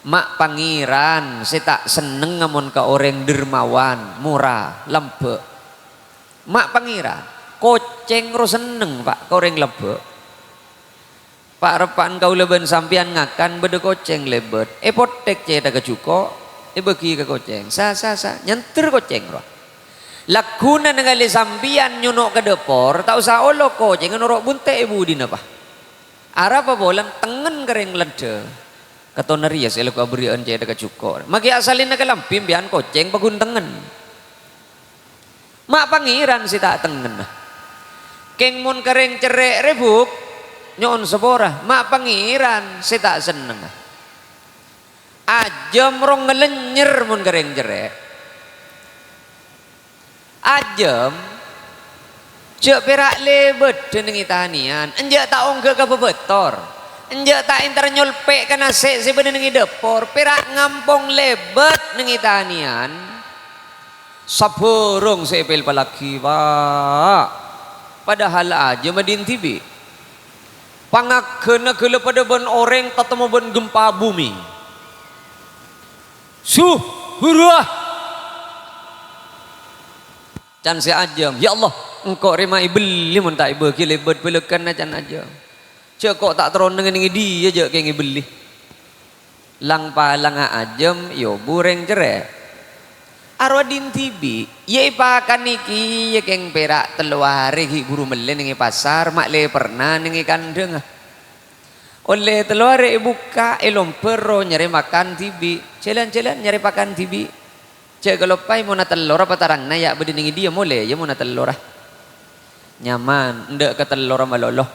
A: mak pangeran saya tak seneng ngamon ka orang dermawan murah lampe mak pangeran koceng ro seneng pak koreng lebek pak repan kau leben sampian ngakan bede koceng lebet potek ceda ke cuko bagi ke koceng sa nyanter koceng ro lakuna ningali sampian nyunok ke depor tak usah olo koceng nurok bunte ibu dina pak arapa bolan tengen kering lede katoneria selo kabrian ceda ke cuko magi asalin ke lampim bian koceng pagun tengen mak pangeran si tak tengen keng mun kering cerek rebuk nyon sepora mak pangeran saya tak seneng ajem rong ngelenyer mun kering cerek ajem Cek perak lebet dengan tanian. Enjak tak ongke ke bebetor. Enjak tak inter nyolpek ke nasi sebenarnya dengan depor. Perak ngampong lebet dengan tanian. Saburung sepel palaki pak. Padahal aja madin tibi. Pangak kena kele pada ben orang tatemu ben gempa bumi. Hurrah. Can si ajam. Ya Allah. Engkau remai beli mun tak ibu ki lebet belekan acan aja. Cek kok tak teron dengan dia je ke beli. Lang palang ajam yo bureng cerek. Arwadin tibi ye pakan niki ye keng perak teluare ki buru melen ngi pasar mak le pernah ngi kandeng. Oleh teluare buka elom perro nyari makan tibi. Jalan-jalan nyari pakan tibi. Cek kalau pai mau telur apa tarang na ya bedi ngi dia mole ya mau telur nyaman ndak ke telur maloloh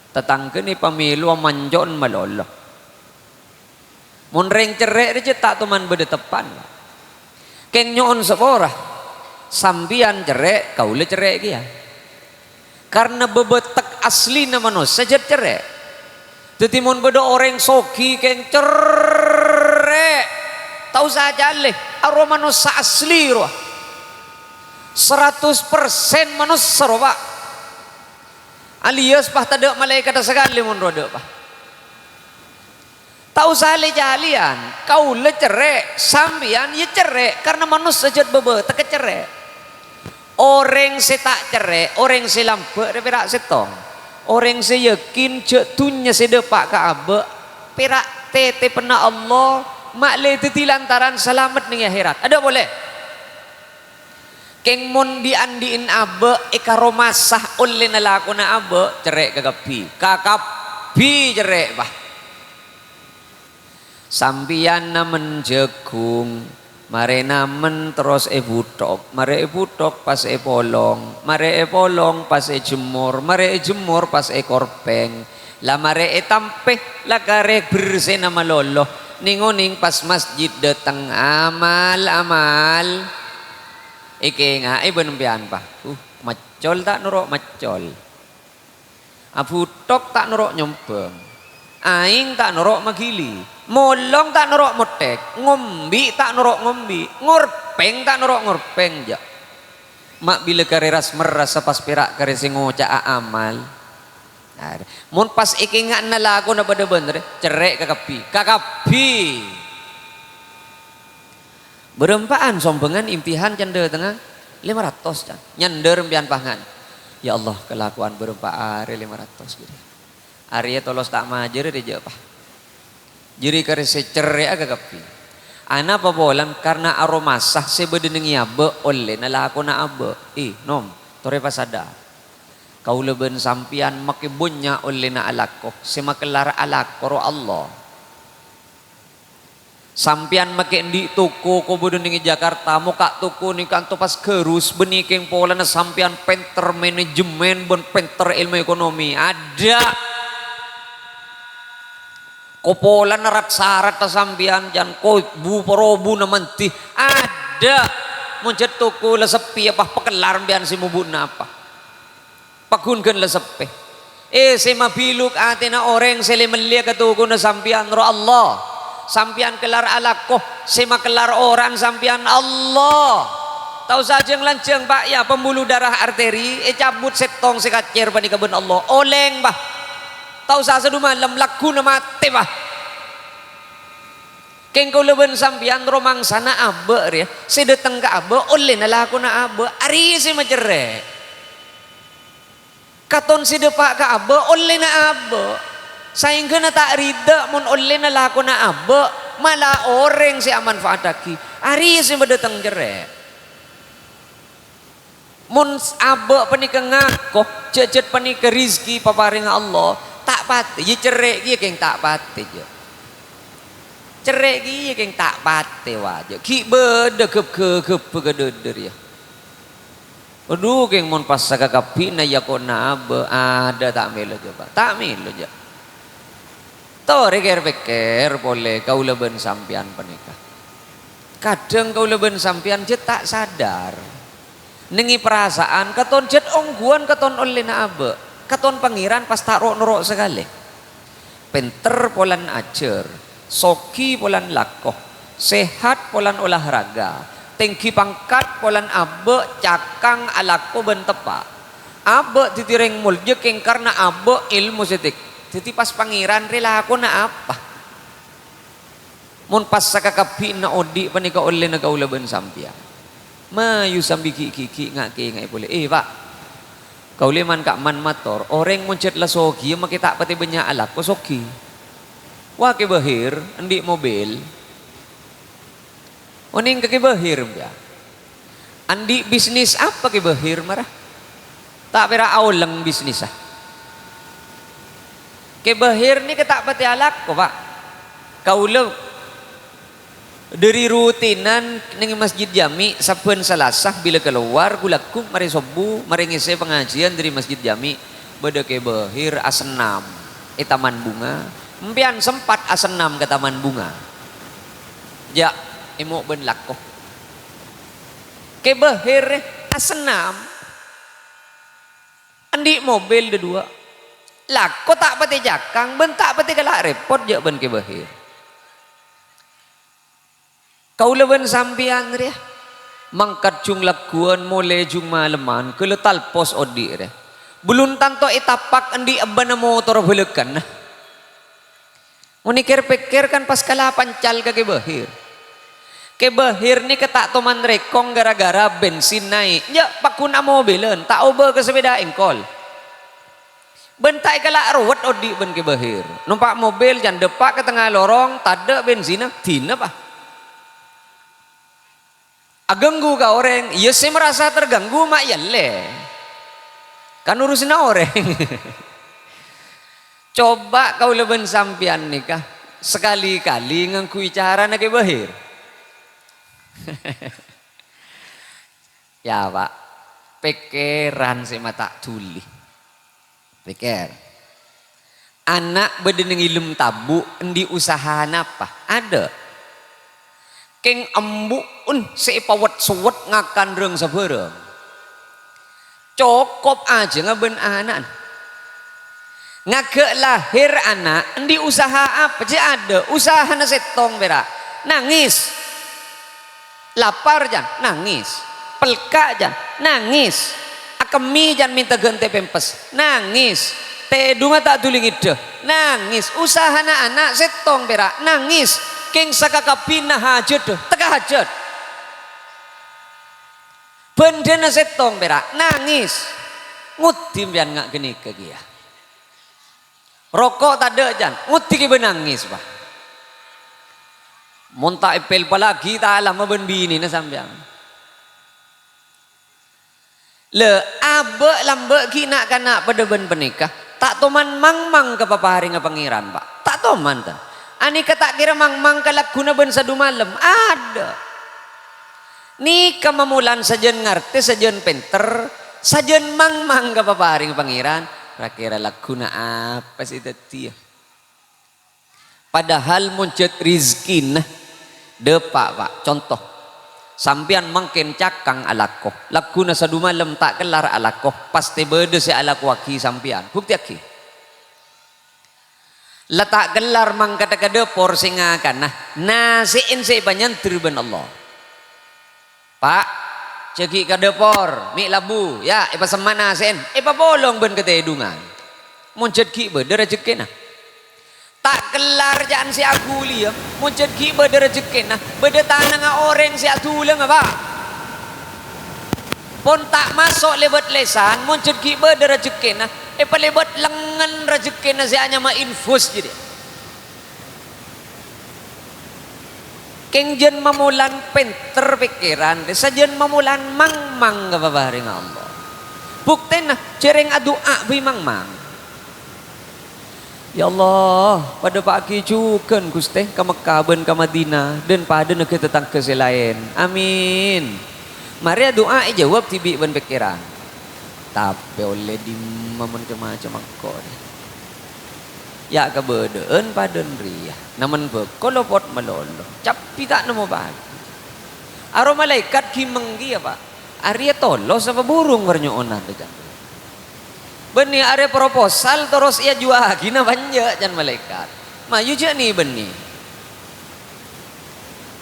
A: tetangga ni pamilu manjon maloloh mun reng cerek dia tak tuman bede tepan keng nyon sepora sambian cerek kau le cerek dia karena bebetek asli na manusia saja cerek jadi mun bede orang soki keng cerek tahu saja leh aroma manusia asli roh 100% manusia pak alias pah tada malaikat sekali mun roda pak tahu sale jalian kau le cerek sambian ye cerek karena manusia jad bebe tak cerek orang se tak cerek orang se lampe perak setong orang se yakin je tunya se depak ka abe perak tete pena Allah mak le titi lantaran selamat ning akhirat ada boleh keng mon diandiin abe ekaromasah oleh nalaku na abe cerek kakapi cerek bah sampian na menjegung mare namen terus butok mare butok pas polong mare polong pas jemur mare jemur pas korpeng la mare tampeh la karek bersih nama loloh ningoning pas masjid datang amal Ike nga ibon bian pa. Macol tak nurok macol. Abutok tak nurok nyompeng. Aing tak nurok magili. Molong tak nurok motek. Ngombi tak nurok ngombi. Ngorpeng tak nurok ngorpeng ja. Mak bila kareras merasa pas perak kare singoca amal. Mun pas ike nga nalago na pada bener cerek kakapi. Berempaan sombengan impihan cender tengah 500 can nyender impian pangan ya Allah kelakuan berempaan 500 gitu Arya tolos tak majer dia apa jadi kare secerek agak kapi ana pabolan karena aromasah sebedeneng yabe oleh nalaku na abe nom tore pasada kau leben sampian makibunya oleh na alako semakelar alako Allah sampian make di toko ko bodo ning Jakarta muka toko ning kanto pas kerus beniking pola na sampian penter manajemen bon penter ilmu ekonomi ada ko pola na rat-sarat ta sampian jan ko bu porobu na menti ada muncet toko la sepi apa pekelar bian si mubuna apa pagunkeun la sepi se mabiluk ate na oreng sele melia ka toko na sampian ro Allah sampian kelar alakoh sema kelar orang sampian Allah tahu saja yang lanceng pak ya pembuluh darah arteri cabut setong sekacir pani kebun Allah oleng bah tahu saja du malam laku na mate bah keng kau leben sampian romang sana abe ya sedeteng ka abe oleh na laku na abe ari si macerek katon si depak ka abe oleh na abe sehingga na tak rida mun oleh na lako na abe malah orang si aman faataki ari si mendatang jerek mun abe panika ngako cecet panika rizki paparing Allah tak pati ye cerek ye keng tak pati je cerek ye keng tak pati waje ki bede kep kededer ya aduh keng mun pas sakakapi na yakona abe ada tak melo coba tak melo je toh reker-reker boleh kau leben sampian penikah kadang kau leben sampian je tak sadar Nengi perasaan katon jet ongguan katon oleh na abe. Katon pangeran pas taruh norok sekali. Penter polan ajar, soki polan lakoh, sehat polan olahraga, tinggi pangkat polan abe cakang alako bentepa. Abe titireng mulje keng karena abe ilmu setik. Jadi pas pangeran rela aku na apa? Mun pas sakakapi na odi panika oleh na kaula ben sampian. Mayu sambi kiki ngake ngai boleh. Pak, kau leman kak man motor, orang muncet lah soki, makita pati banyak alak ko soki. Wah ke bahir, andi mobil. Oning ke bahir ya. Andi bisnis apa ke bahir marah? Tak pera aulang bisnis ah. Ke bahir ni ketak pati alak ko pak. Kau le dari rutinan ning masjid jami saben salasah bila keluar gulaku mari sobu mari ngisi pengajian dari masjid jami beda ke bahir asenam taman bunga empian sempat asenam ke taman bunga ja emo ben lakoh ke bahir asenam andi mobil dua lako tak pati jakang ben tak pati galak repot ja ben ke bahir. Kau leban sampian dia mangkat jung lakuan mulai jung malaman ke letal pos odi dia belum tanto etapak andi abana motor belekan nah unikir pikir kan pas kalah pancal ke bahir ni ketak toman rekong gara-gara bensin naik ya pakuna mobilan tak oba ke sepeda engkol bentai kalak ruwet odi ben ke bahir numpak mobil jangan depak ke tengah lorong tak ada bensin tina pak. Aganggu ka orang, iya saya merasa terganggu mak yalle. Kan urusin orang. Coba kau leben sampian nikah sekali-kali ngangkui cara nak bahir. Ya pak, pikiran si mata tuli. Pikir. Anak bedeneng ilmu tabu, endi usaha apa? Ada. Keng embuun sepawat suwet ngakan reng sabareng. Cokop aja ngaben anak. Ngage lahir anak, endi usaha apa? Je ada usaha na setong berak. Nangis. Lapar jan, nangis. Pelka jan, nangis. Akemi jan minta ganti pempes, nangis. Tedunga tak tuling ide, nangis. Usaha na anak setong berak, nangis. Keng sakakapina hajat teka hajat bendena setong berak nangis ngutim pian ngak geni kegia rokok tak ada jan nguti ke benangis pak monta epel palagi tak lama ben bini na sambiang le abe lambe kina kana pada ben penikah tak toman mang ke papahari nga pangeran pak tak toman ta. Ani kata kira mang kalak guna ben sadu malam ada. Ni kamamulan sajen ngerti sajen penter sajen mang ka paparing pangeran kira laguna apa sih tadi ya. Padahal muncet rizki nah depak pak contoh sampian mangken cakang alakoh laguna sadu malam tak kelar alakoh pasti beda si alakwaki sampian bukti aki. Letak gelar mang kata-kata porsi ngakan nah nasiin si banyak terben Allah pak cegi kada por mi labu ya ipa seman nasin ipa bolong ben ketedungan muncet ki beda rezeki nah tak gelar jangan si aku liam muncet ki beda rezeki nah beda tanah nga orang si atulang apa pun tak masuk lewat lesan muncet ki beda rezeki nah palibot lengan rezeki na siya nya ma-infus jadi. Keng jen mamulan penter pikiran, sajen mamulan mang ka babaring Allah. Bukti na cereng adua bi mang. Ya Allah, pada pagi juga Gusti ka Mekah ben ka Madinah dan pada negeri tetangga selain. Amin. Mari doa jawab tibi ben pikiran. Tapi oleh di mamun kemacam angkor ya kebedeen paden ria namun bekolopot melolo capi tak nemu bagi aro malaikat kimenggi apa Arya tolos apa burung bernyonan tu. Beni are proposal terus ia jua gina banja jan malaikat. Mayu je ni beni.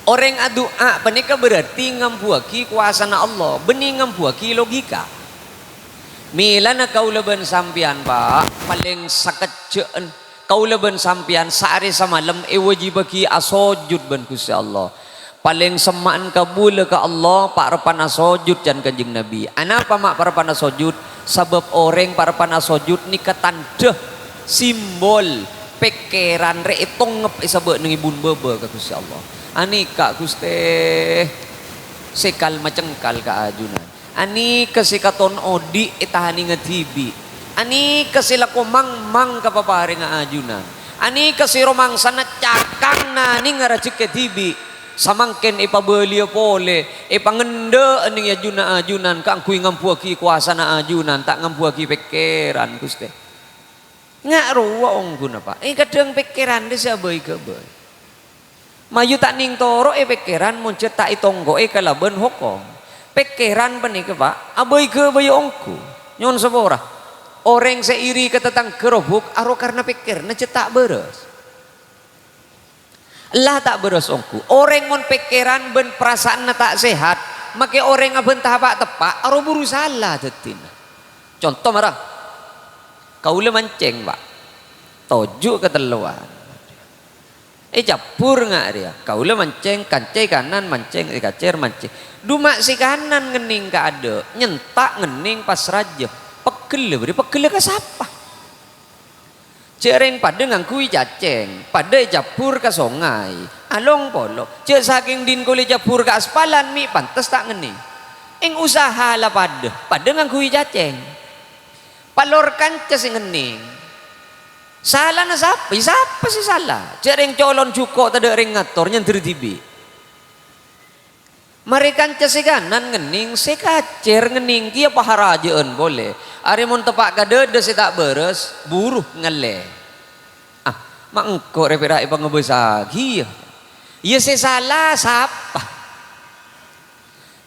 A: Orang adua penika berarti ngampuaki kuasana Allah. Beni ngampuaki logika. Milana kaulaban sampian Pak paling sakeceen kaulaban sampian saari samalam wajibaki asojud ban Gusti Allah. Paling semaan kabul ke Allah pak repana sojud jan kanjeng Nabi. Anapa mak parpana sojud? Sebab orang parpana sojud ni ketanda simbol pikiran reitong ngep isabek nengibun bebe ke Gusti Allah. Ani kak Gusti sekal macengkal ka ajunan. Ani kasikaton odi itahani ngetibi. Ani kasilako mang kapapari nga ajunan. Ani kasiromang sana cakang na ni ngarajik ketibi. Samangken ipabeli pole ipangende aning ajunan kang kui ngampuaki kuasa na ajunan tak ngampuaki pikiran Gusti. Nga ruwa onggun apa? Kadang pikiran dia sabay kabay. Mayu tak ning toro pikiran muncet tak itonggo kalaban hokong. Pikiran penika Pak, abai ke bayo ongku. Nyon sabora. Orang seiri ketetang kerobuk aro karena pikir na cetak beres. Allah tak beres ongku. Orang mon pikiran ben perasaan na tak sehat, make orang aben tahap tepak aro buru salah tetina. Contoh marah. Kaula mancing Pak. Tojuk keteluan. Capur nggak dia? Kaula mancing kancai kanan mancing kacer mancing. Dumak si kanan ngening ka ada, nyentak ngening pas raja. Pegel beri pegel ka siapa? Cereng pada ngangkui caceng, pada capur ka songai. Along polo, cek saking din kuli capur ka aspalan mi pantes tak ngening. Ing usaha lah pada ngangkui caceng. Palor kanca sing ngening. Salah na siapa? Siapa sih salah? Cereng colon cuko tada ring ngator nyentir tibi. Mereka cesiganan ngening sekacer ngening kia paharajaan boleh. Ari mun tepak kadede si tak beres buruh ngele. Mak engko repera ipang ngebesagi. Ya si salah siapa?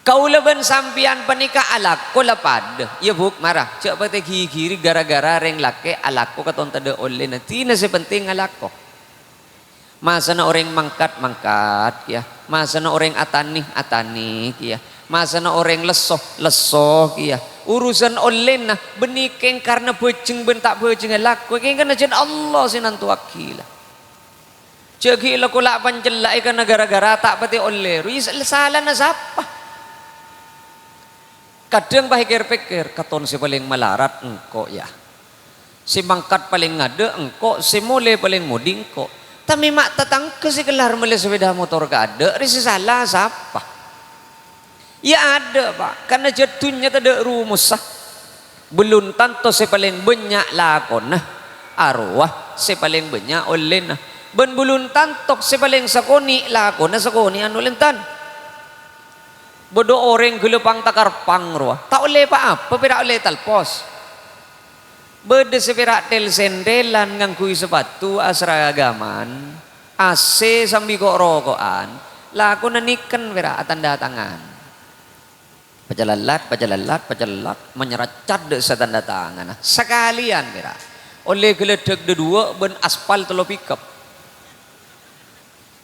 A: Kaulaban sampian penika alako lapad. Ya buk marah. Cak pati kiri gara-gara reng lake alako katon tada oleh nanti nasi penting alako. Masa na orang mangkat ya. Masa na orang atani ya. Masa na orang lesoh ya. Urusan oleh nah benikeng karena bejeng bentak bejeng alako. Keng kana jen Allah sinantu akila. Cak gila kula panjelai kana gara-gara tak pati oleh. Salah na siapa? Kadang pikir-pikir katon si paling malarat engko ya. Si mangkat paling ngade engko, si mule paling mudi engko. Tapi mak tatang ke si kelar mele sepeda motor kada, risi salah siapa? Ya ada Pak, karena jatuhnya tada rumus sah. Belum tanto si paling banyak lakon nah. Arwah si paling banyak oleh nah. Ben belum tantok si paling sakoni lakon nah sakoni anu lentan. Bodo orang gelepang takar pangrua. Tak oleh apa perak oleh talpos. Bede seperak tel sendelan ngangkui sepatu asragaman. AC sambil kok rokokan. Laku nanikan perak tanda tangan. Pacalalat menyeracat de tanda tangan. Sekalian perak. Oleh geledek dedua ben aspal telo pikap.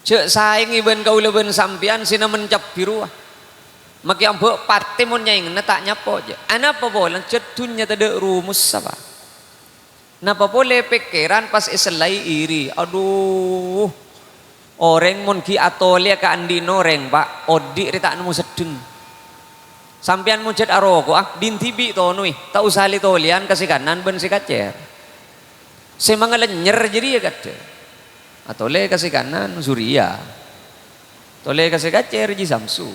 A: Cek saing iben kaula ben sampian sina mencap biruah. Maki ambek pati mun nyaing na tak nyapo aja. Anapa boleh cetunya tada rumus apa? Napa boleh pikiran pas iselai iri. Aduh. Orang mun ki atolia ka andino reng Pak. Odi rita nemu sedeng. Sampian mun cet aroko din tibi to nui. Tak usah li tolian kasih kanan ben si kacer. Semanga lenyer jadi ya kata. Atole kasih kanan Surya. Tole kasih kacer ji Samsu.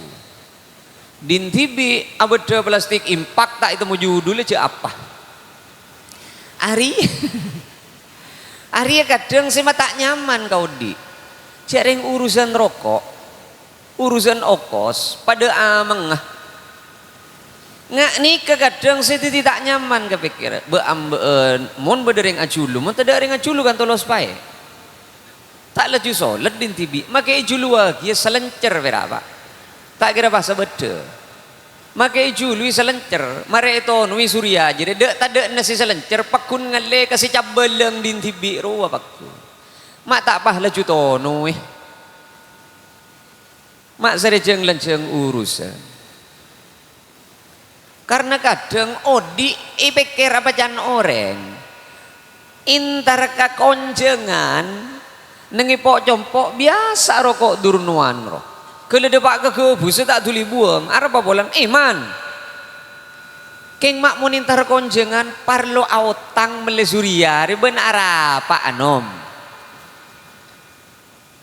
A: Din tibi abada plastik impak tak itu mau judulnya je apa? Ari kadang sih tak nyaman kau di. Cereng urusan rokok, urusan okos pada amengah. Ngak ni kadang sih tidak nyaman kepikir. Mon bedereng aculu, mon tidak ring aculu kan tolos pae. Tak laju solat din tibi, makai julu lagi selencer berapa? Tak kira bahasa beda. Makai jului selencer, mare itu nui surya jadi dek tak dek nasi selencer pakun ngale kasih cabeleng din tibi ruwa pakun. Mak tak pah laju tono mak serejeng lenceng urusan. Karena kadang odi pikir apa jan orang intar kakonjengan nengi pok jompok biasa rokok durnuan roh. Kalau depak ke busa tak tuli buang, arep apa bolan iman. Keng mak monintar konjengan parlo autang melesuria riben arapa anom.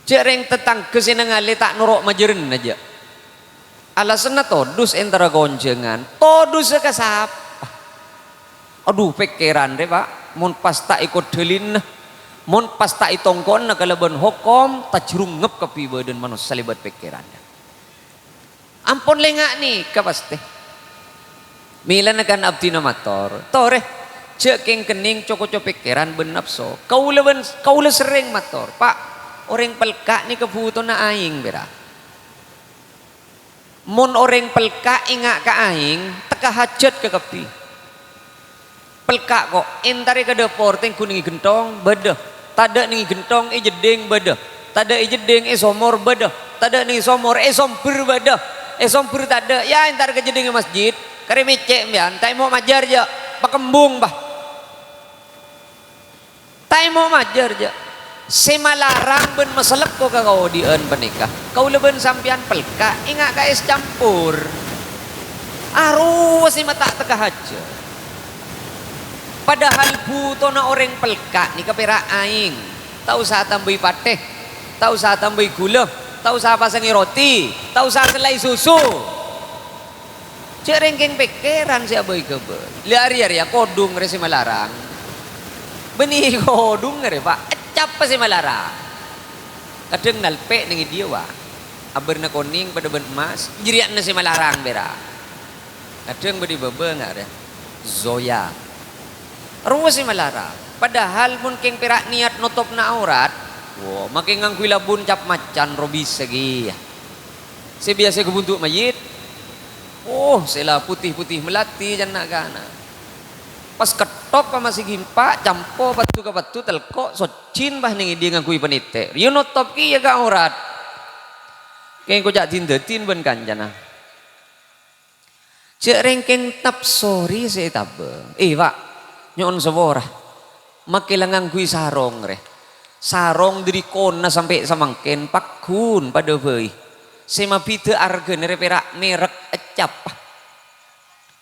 A: Cereng tetang kesenengale tak norok majeren aja. Alasan todus entara konjengan, todus ke sapa. Aduh pikiran deh pak, mun pas tak ikut delin, mun pas tak itongkon na kalaban hukum, tak jerungep ke pibadan manusia salibat pikirannya. Ampun lengak nih kapaste. Milan akan abdi namator, tore ceking kening coko-coko pikiran benapso. Kau le sering mator, pak orang pelka ni kebuto na aing bera. Mun orang pelka ingat ke aing, teka hajat ke kepi. Pelka kok, entari ke dapur teng kuningi gentong beda. Tada ningi gentong jeding beda. Tada jeding somor beda. Tada ningi somor sompir beda. Sompir tada ya entar ke jeding masjid. Kare mecek mbian, tai mau majar je, pakembung bah. Tai mau majar je. Semalarang ben maselep ko kau dieun penikah. Kau leben sampian pelka ingat ka es campur. Aru si mata teka haja. Padahal butona orang pelka ni kapera aing. Tahu sa tambah pateh, tahu sa tambah gula, tahu sa pasangi roti, tahu sa selai susu. Cerengkeng pikiran si aboy kebe. Liari-ari ya kodung resi malarang. Benih kodung ngere pak. Ecap si malarang. Kadang nalpe nengi dia wa. Aber na koning pada ben emas. Jirian na si malarang bera. Kadang bedi bebe nggak ada. Zoya. Ruwa si malarang. Padahal mungkin perak niat nutup na aurat. Wow, makin ngangkui labun cap macan robis segi. Si biasa kebuntuk mayit. Oh, sela putih-putih melati jana kana. Pas ketok pa masih gimpa, campo batu ke batu telkok socin bah ningi dia ngakui penite. Rio notop ki ya ga aurat. Keng ko jak tindetin ben kanjana. Cek rengkeng tap sorry se tabe. Pak, nyon sebora. Makilangang kui sarong re. Sarong dari kona sampai samangken pakun pada beuy. Sema pite argen repera merek ecap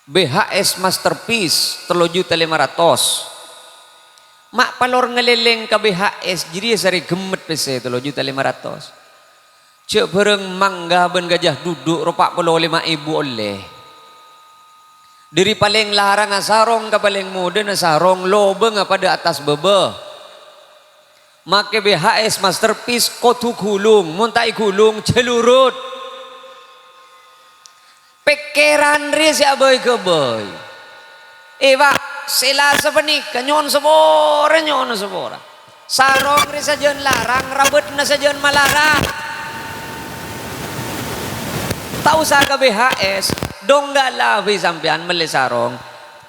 A: BHS Masterpiece 3.500.000 mak palor ngeleleng ke BHS jadi sari gemet pese 3.500.000 cek bareng mangga ben gajah duduk ropak puluh 5.000 oleh dari paling larang sarong ke paling muda sarong lobeng pada atas bebe make BHS Masterpiece kotu gulung muntai gulung celurut pikiran ri si aboy ke boy Pak sila sepenik nyon sebora sarong ri sajen larang rabet na sajen malarang tahu sa ke BHS dong gala vi sampean meli sarong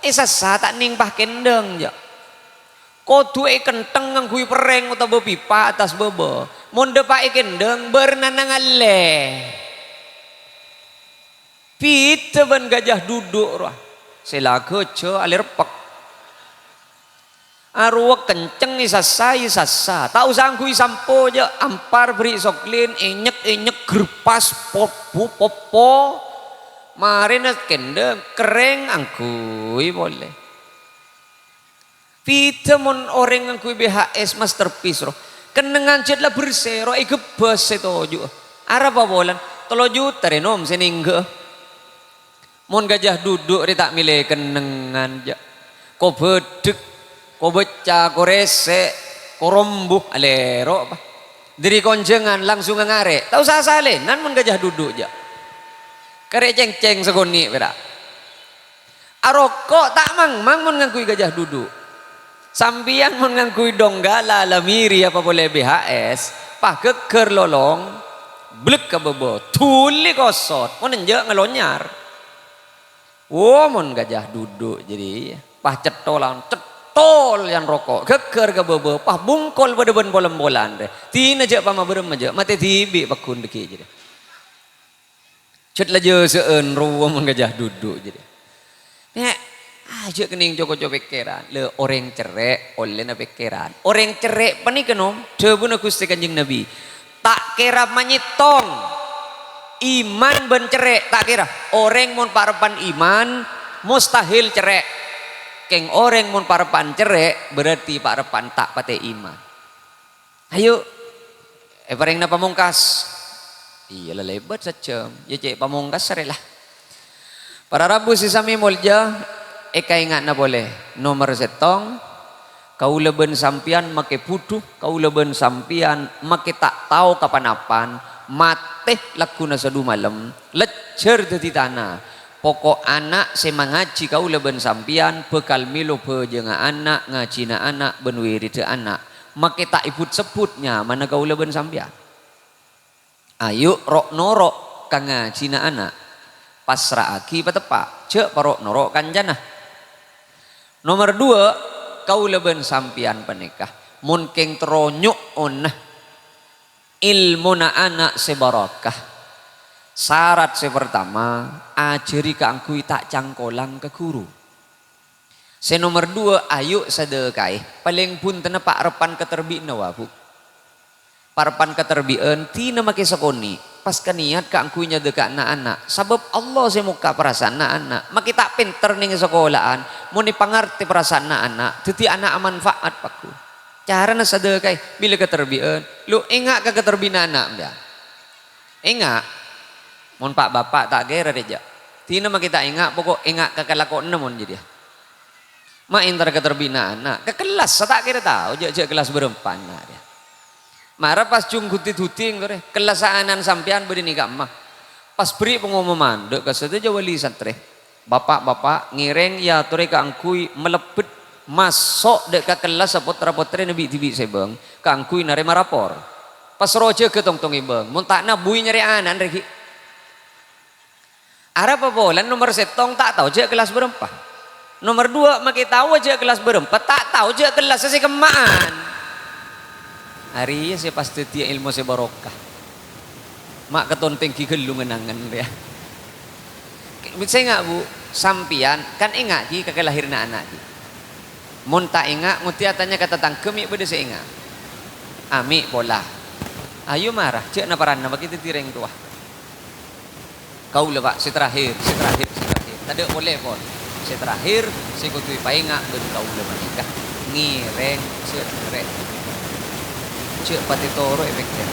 A: isa tak ning pah kendeng ja kodu kenteng ngangkui pereng atau bepipa atas bebe monde pak kendeng bernanangale pite ben gajah duduk roh sela keco alir pek arwah kenceng isasa tak usah ngkui sampo je ampar beri soklin enyek gerpas popo marina kendeng kereng angkui boleh pita mon orang yang kui BHS Masterpiece roh kenengan cedlah bersero gebas itu arah apa bolan 3 juta renom seningga mon gajah duduk ri tak milih kenengan ja ko bedek ko beca ko rese ko rombuh alero apa dari konjengan langsung ngare tahu salenan mon gajah duduk ja kare ceng-ceng segoni beda aroko tak mang mon ngangkui gajah duduk sambian mun ngangkui donggala lamiri apa boleh BHS pah geger lolong blek ke bebo tuli kosot mun enjek ngelonyar Mon gajah duduk jadi pah cetolan cetol yang rokok geger ke bebe pah bungkol pada ben bolam-bolan deh tina je pama berem aja mate tibi pakun deki jadi cet laje seun ruwa mon gajah duduk jadi nek aja kening joko-joko pikiran le orang cerek oleh na pikiran orang cerek pani kenom debuna Gusti Kanjeng Nabi tak kira manyitong iman ben cerek tak kira orang mun parepan iman mustahil cerek keng orang mun parepan cerek berarti parepan tak pate iman ayo pareng na pamungkas iya lebat sejam ya cek pamungkas sarelah para rabu sisami mulja eka ingat na boleh nomor setong kau leben sampian make putuh kau leben sampian make tak tahu kapan-apan mateh lakuna sadu malam lecer di tanah pokok anak semangaji kau leben sampian bekal milo pejenga anak ngacina anak benwiri te anak make tak iput sebutnya mana kau leben sampian ayo rok norok kang ngacina anak pasra aki patepak cek parok norok kanjana nomor 2 kau leben sampian penikah mun keng teronyok onah ilmuna anak sebarakah syarat pertama ajari keangkui tak cangkolang ke guru nomor 2 ayo sedekai paling pun tenepak repan keterbian wabu parpan keterbian tina make sekoni pas keniat keangkuinya dekat anak-anak sebab Allah semuka perasaan anak maki tak pinter ning sekolahan mau dipangarti perasaan anak teti anak manfaat paku cara na sedekai bila keterbian lu ingat ke keterbian anak ya ingat mon pak bapak tak gera deja tina mah kita ingat pokok ingat ke kelakon mon jadi ma inter keterbian anak ke kelas tak kira tahu je kelas berempat nah dia marah pas cung huting tore kelas anan sampean beri nikah mah pas beri pengumuman dek kasete wali santri bapak-bapak ngireng ya tore kaangkui melepet masuk dek ke kelas putra-putri nabi tibi sebeng kaangkui narema rapor pas roje ke tong-tong ibeng mun takna bui nyari anan reki arep bolan nomor setong tak tahu je kelas berempat nomor 2 make tahu je kelas berempat tak tahu je kelas se kemaan hari ya saya pasti dia ilmu se barokah mak keton pengki gelu ngenangan ya saya enggak bu sampian kan ingat ki kekelahiran anak ki mun tak ingat mutia tanya kata tangkemi bede saya ingat ami pola ayo marah cek na paranna bagi tireng tua kau le pak si terakhir tadi boleh pon si terakhir si kutui painga ben kau le menikah ngireng cetrek cek pati toro efeknya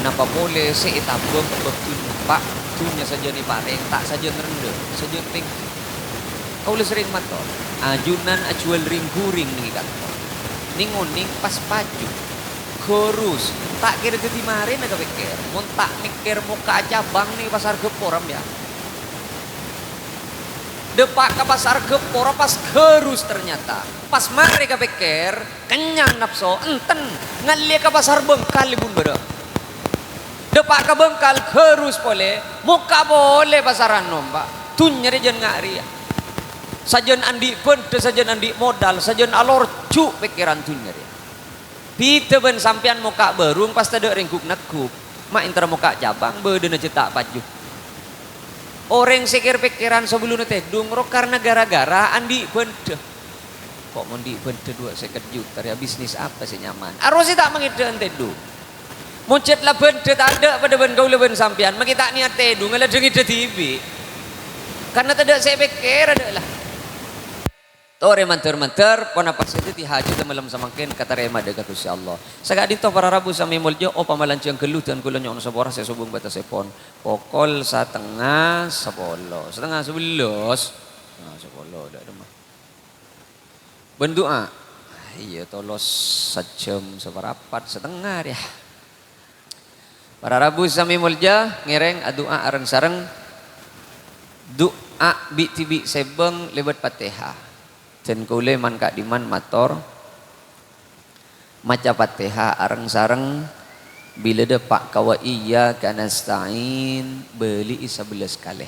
A: napa boleh si itabung betul pak tunya saja ni pareng tak saja rendah saja ping kau le sering mator ajunan ajual ring guring nih kantor ninguning pas paju kurus tak kira jadi mari naga pikir mun tak mikir muka cabang nih pasar geporam ya depak ke pasar gepor pas kurus ternyata pas mari ke pikir kenyang nafsu enten ngalia ke pasar bengkal ibun beda depak ke bengkal kurus boleh muka boleh pasaran nombak tuh nyari jen ngari ya sajen andi bende sajen andi modal sajen alor cuk pikiran tunya dia pite ben sampean muka berung pas tade ringkuk nekuk mak inter muka cabang bedena cetak baju orang sikir pikiran sebelum tedung ro karena gara-gara andi bende kok mondi bende 2 juta ya bisnis apa sih nyaman arus tak mengide tedung muncet lah bende tak ada pada ben kau leben sampean mak kita niat tedung ngala dengi TV karena tidak saya pikir adalah tore manter-manter pona pas itu dihajat malam samakin kata rema dekat Gusti Allah. Sagad dito para rabu sami muljo o pamalancang kelutan kula nyon sa boras sa subong bata sepon. Pokol sa tengah 10. Setengah 11. Nah 10 dak demah. Bendua. Iya tolos sajam separapat setengah dia. Para rabu sami mulja ngereng adua areng sareng doa bi tibi sebeng lebat Fatihah. Dan kule man kak diman mator maca Fatihah areng sareng bila depak kawa iya kana stain beli 11 kali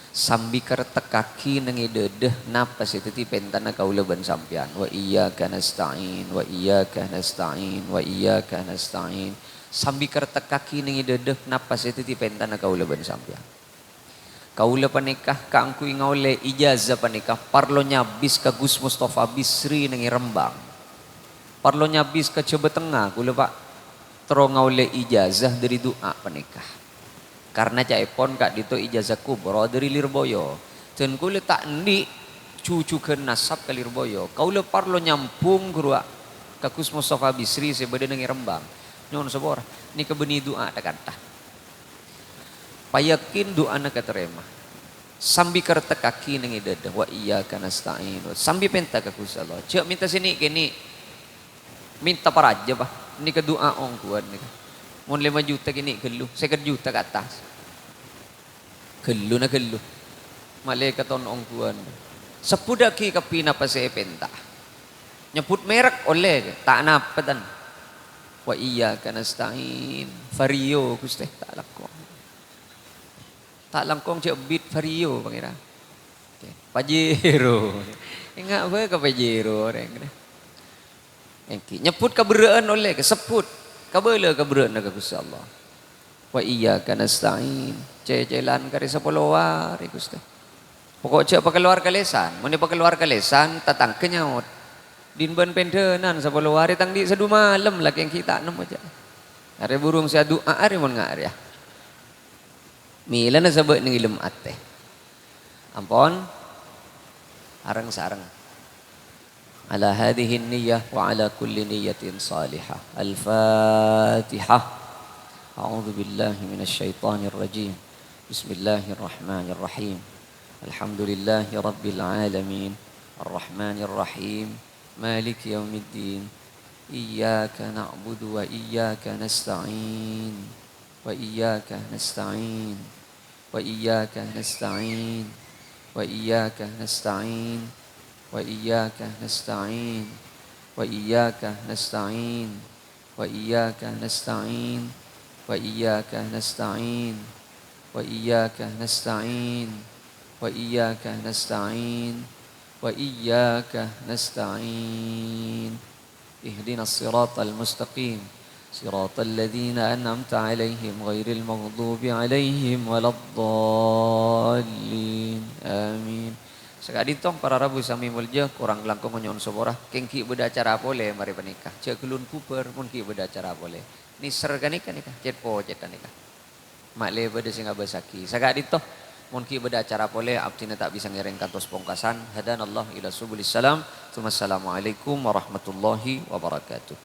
A: sambi kertek kaki nengi dedeh napas itu ti pentana kaula ban sampean wa iyyaka nasta'in wa iyyaka nasta'in wa iyyaka nasta'in sambi kertek kaki nengi dedeh napas itu ti pentana kaula ban sampean kaula panikah kaangku ngaule ijazah panikah parlo nyabis ka Gus Mustafa Bisri nengi Rembang parlo nyabis ka Coba Tengah kula Pak tero ngaule ijazah dari doa panikah karena caipon kak dito ijazah kubro dari Lirboyo dan kule tak ndi cucu ke nasab ke Lirboyo kaule parlo nyampung gurua kakus Mustafa Bisri sebeda nengi Rembang nyon sebor ni kebeni doa tak kata payakin doa na katerema sambi kerta kaki nengi dadah wa iyyaka nasta'in sambi penta ka kusalo cek minta sini kini minta paraja bah ni ke doa ong kuat ni mon 5 juta kini gelu 50 juta ke atas gelu na gelu malaikat on ongkuan sepudaki kapina pa sa penta nyebut merek oleh tak napetan wa iyyaka nasta'in Vario guste tak langkong cek bit Vario pangira Pajero enggak ba ka Pajero orang engki nyebut kaberaan oleh kesebut kabela kaberaan ka Gusti Allah wa iyyaka nasta'in cecelan kari sapolowar Gusti pokok cek pakeluar kalesan mun pakeluar kalesan tatang kenyaut din ban pendenan sapolowar tang di sadu malam lagi yang kita nemu aja are burung sia doa are mun ngari ya mila na sabet ning ilem ate ampon areng sareng على هذه النية وعلى كل نية صالحة الفاتحة أعوذ بالله من الشيطان الرجيم بسم الله الرحمن الرحيم الحمد لله رب العالمين الرحمن الرحيم مالك يوم الدين إياك نعبد وإياك نستعين وإياك نستعين وإياك نستعين وإياك نستعين وإياك نستعين وإياك نستعين وإياك نستعين وإياك نستعين وإياك نستعين وإياك نستعين وإياك نستعين اهدنا الصراط المستقيم صراط الذين أنعمت عليهم غير المغضوب عليهم ولا الضالين آمين. Sekali tong para rabu sami mulja kurang langkung nyon soborah kengki beda acara boleh mari panikah cek kelun kuper mun ki beda acara boleh ni sergani kan nikah cet po cet nikah mak le beda sing abasaki sakadi toh mun ki beda acara boleh abtina tak bisa ngereng kantos pongkasan hadanallah ila subulis salam. Assalamualaikum warahmatullahi wabarakatuh.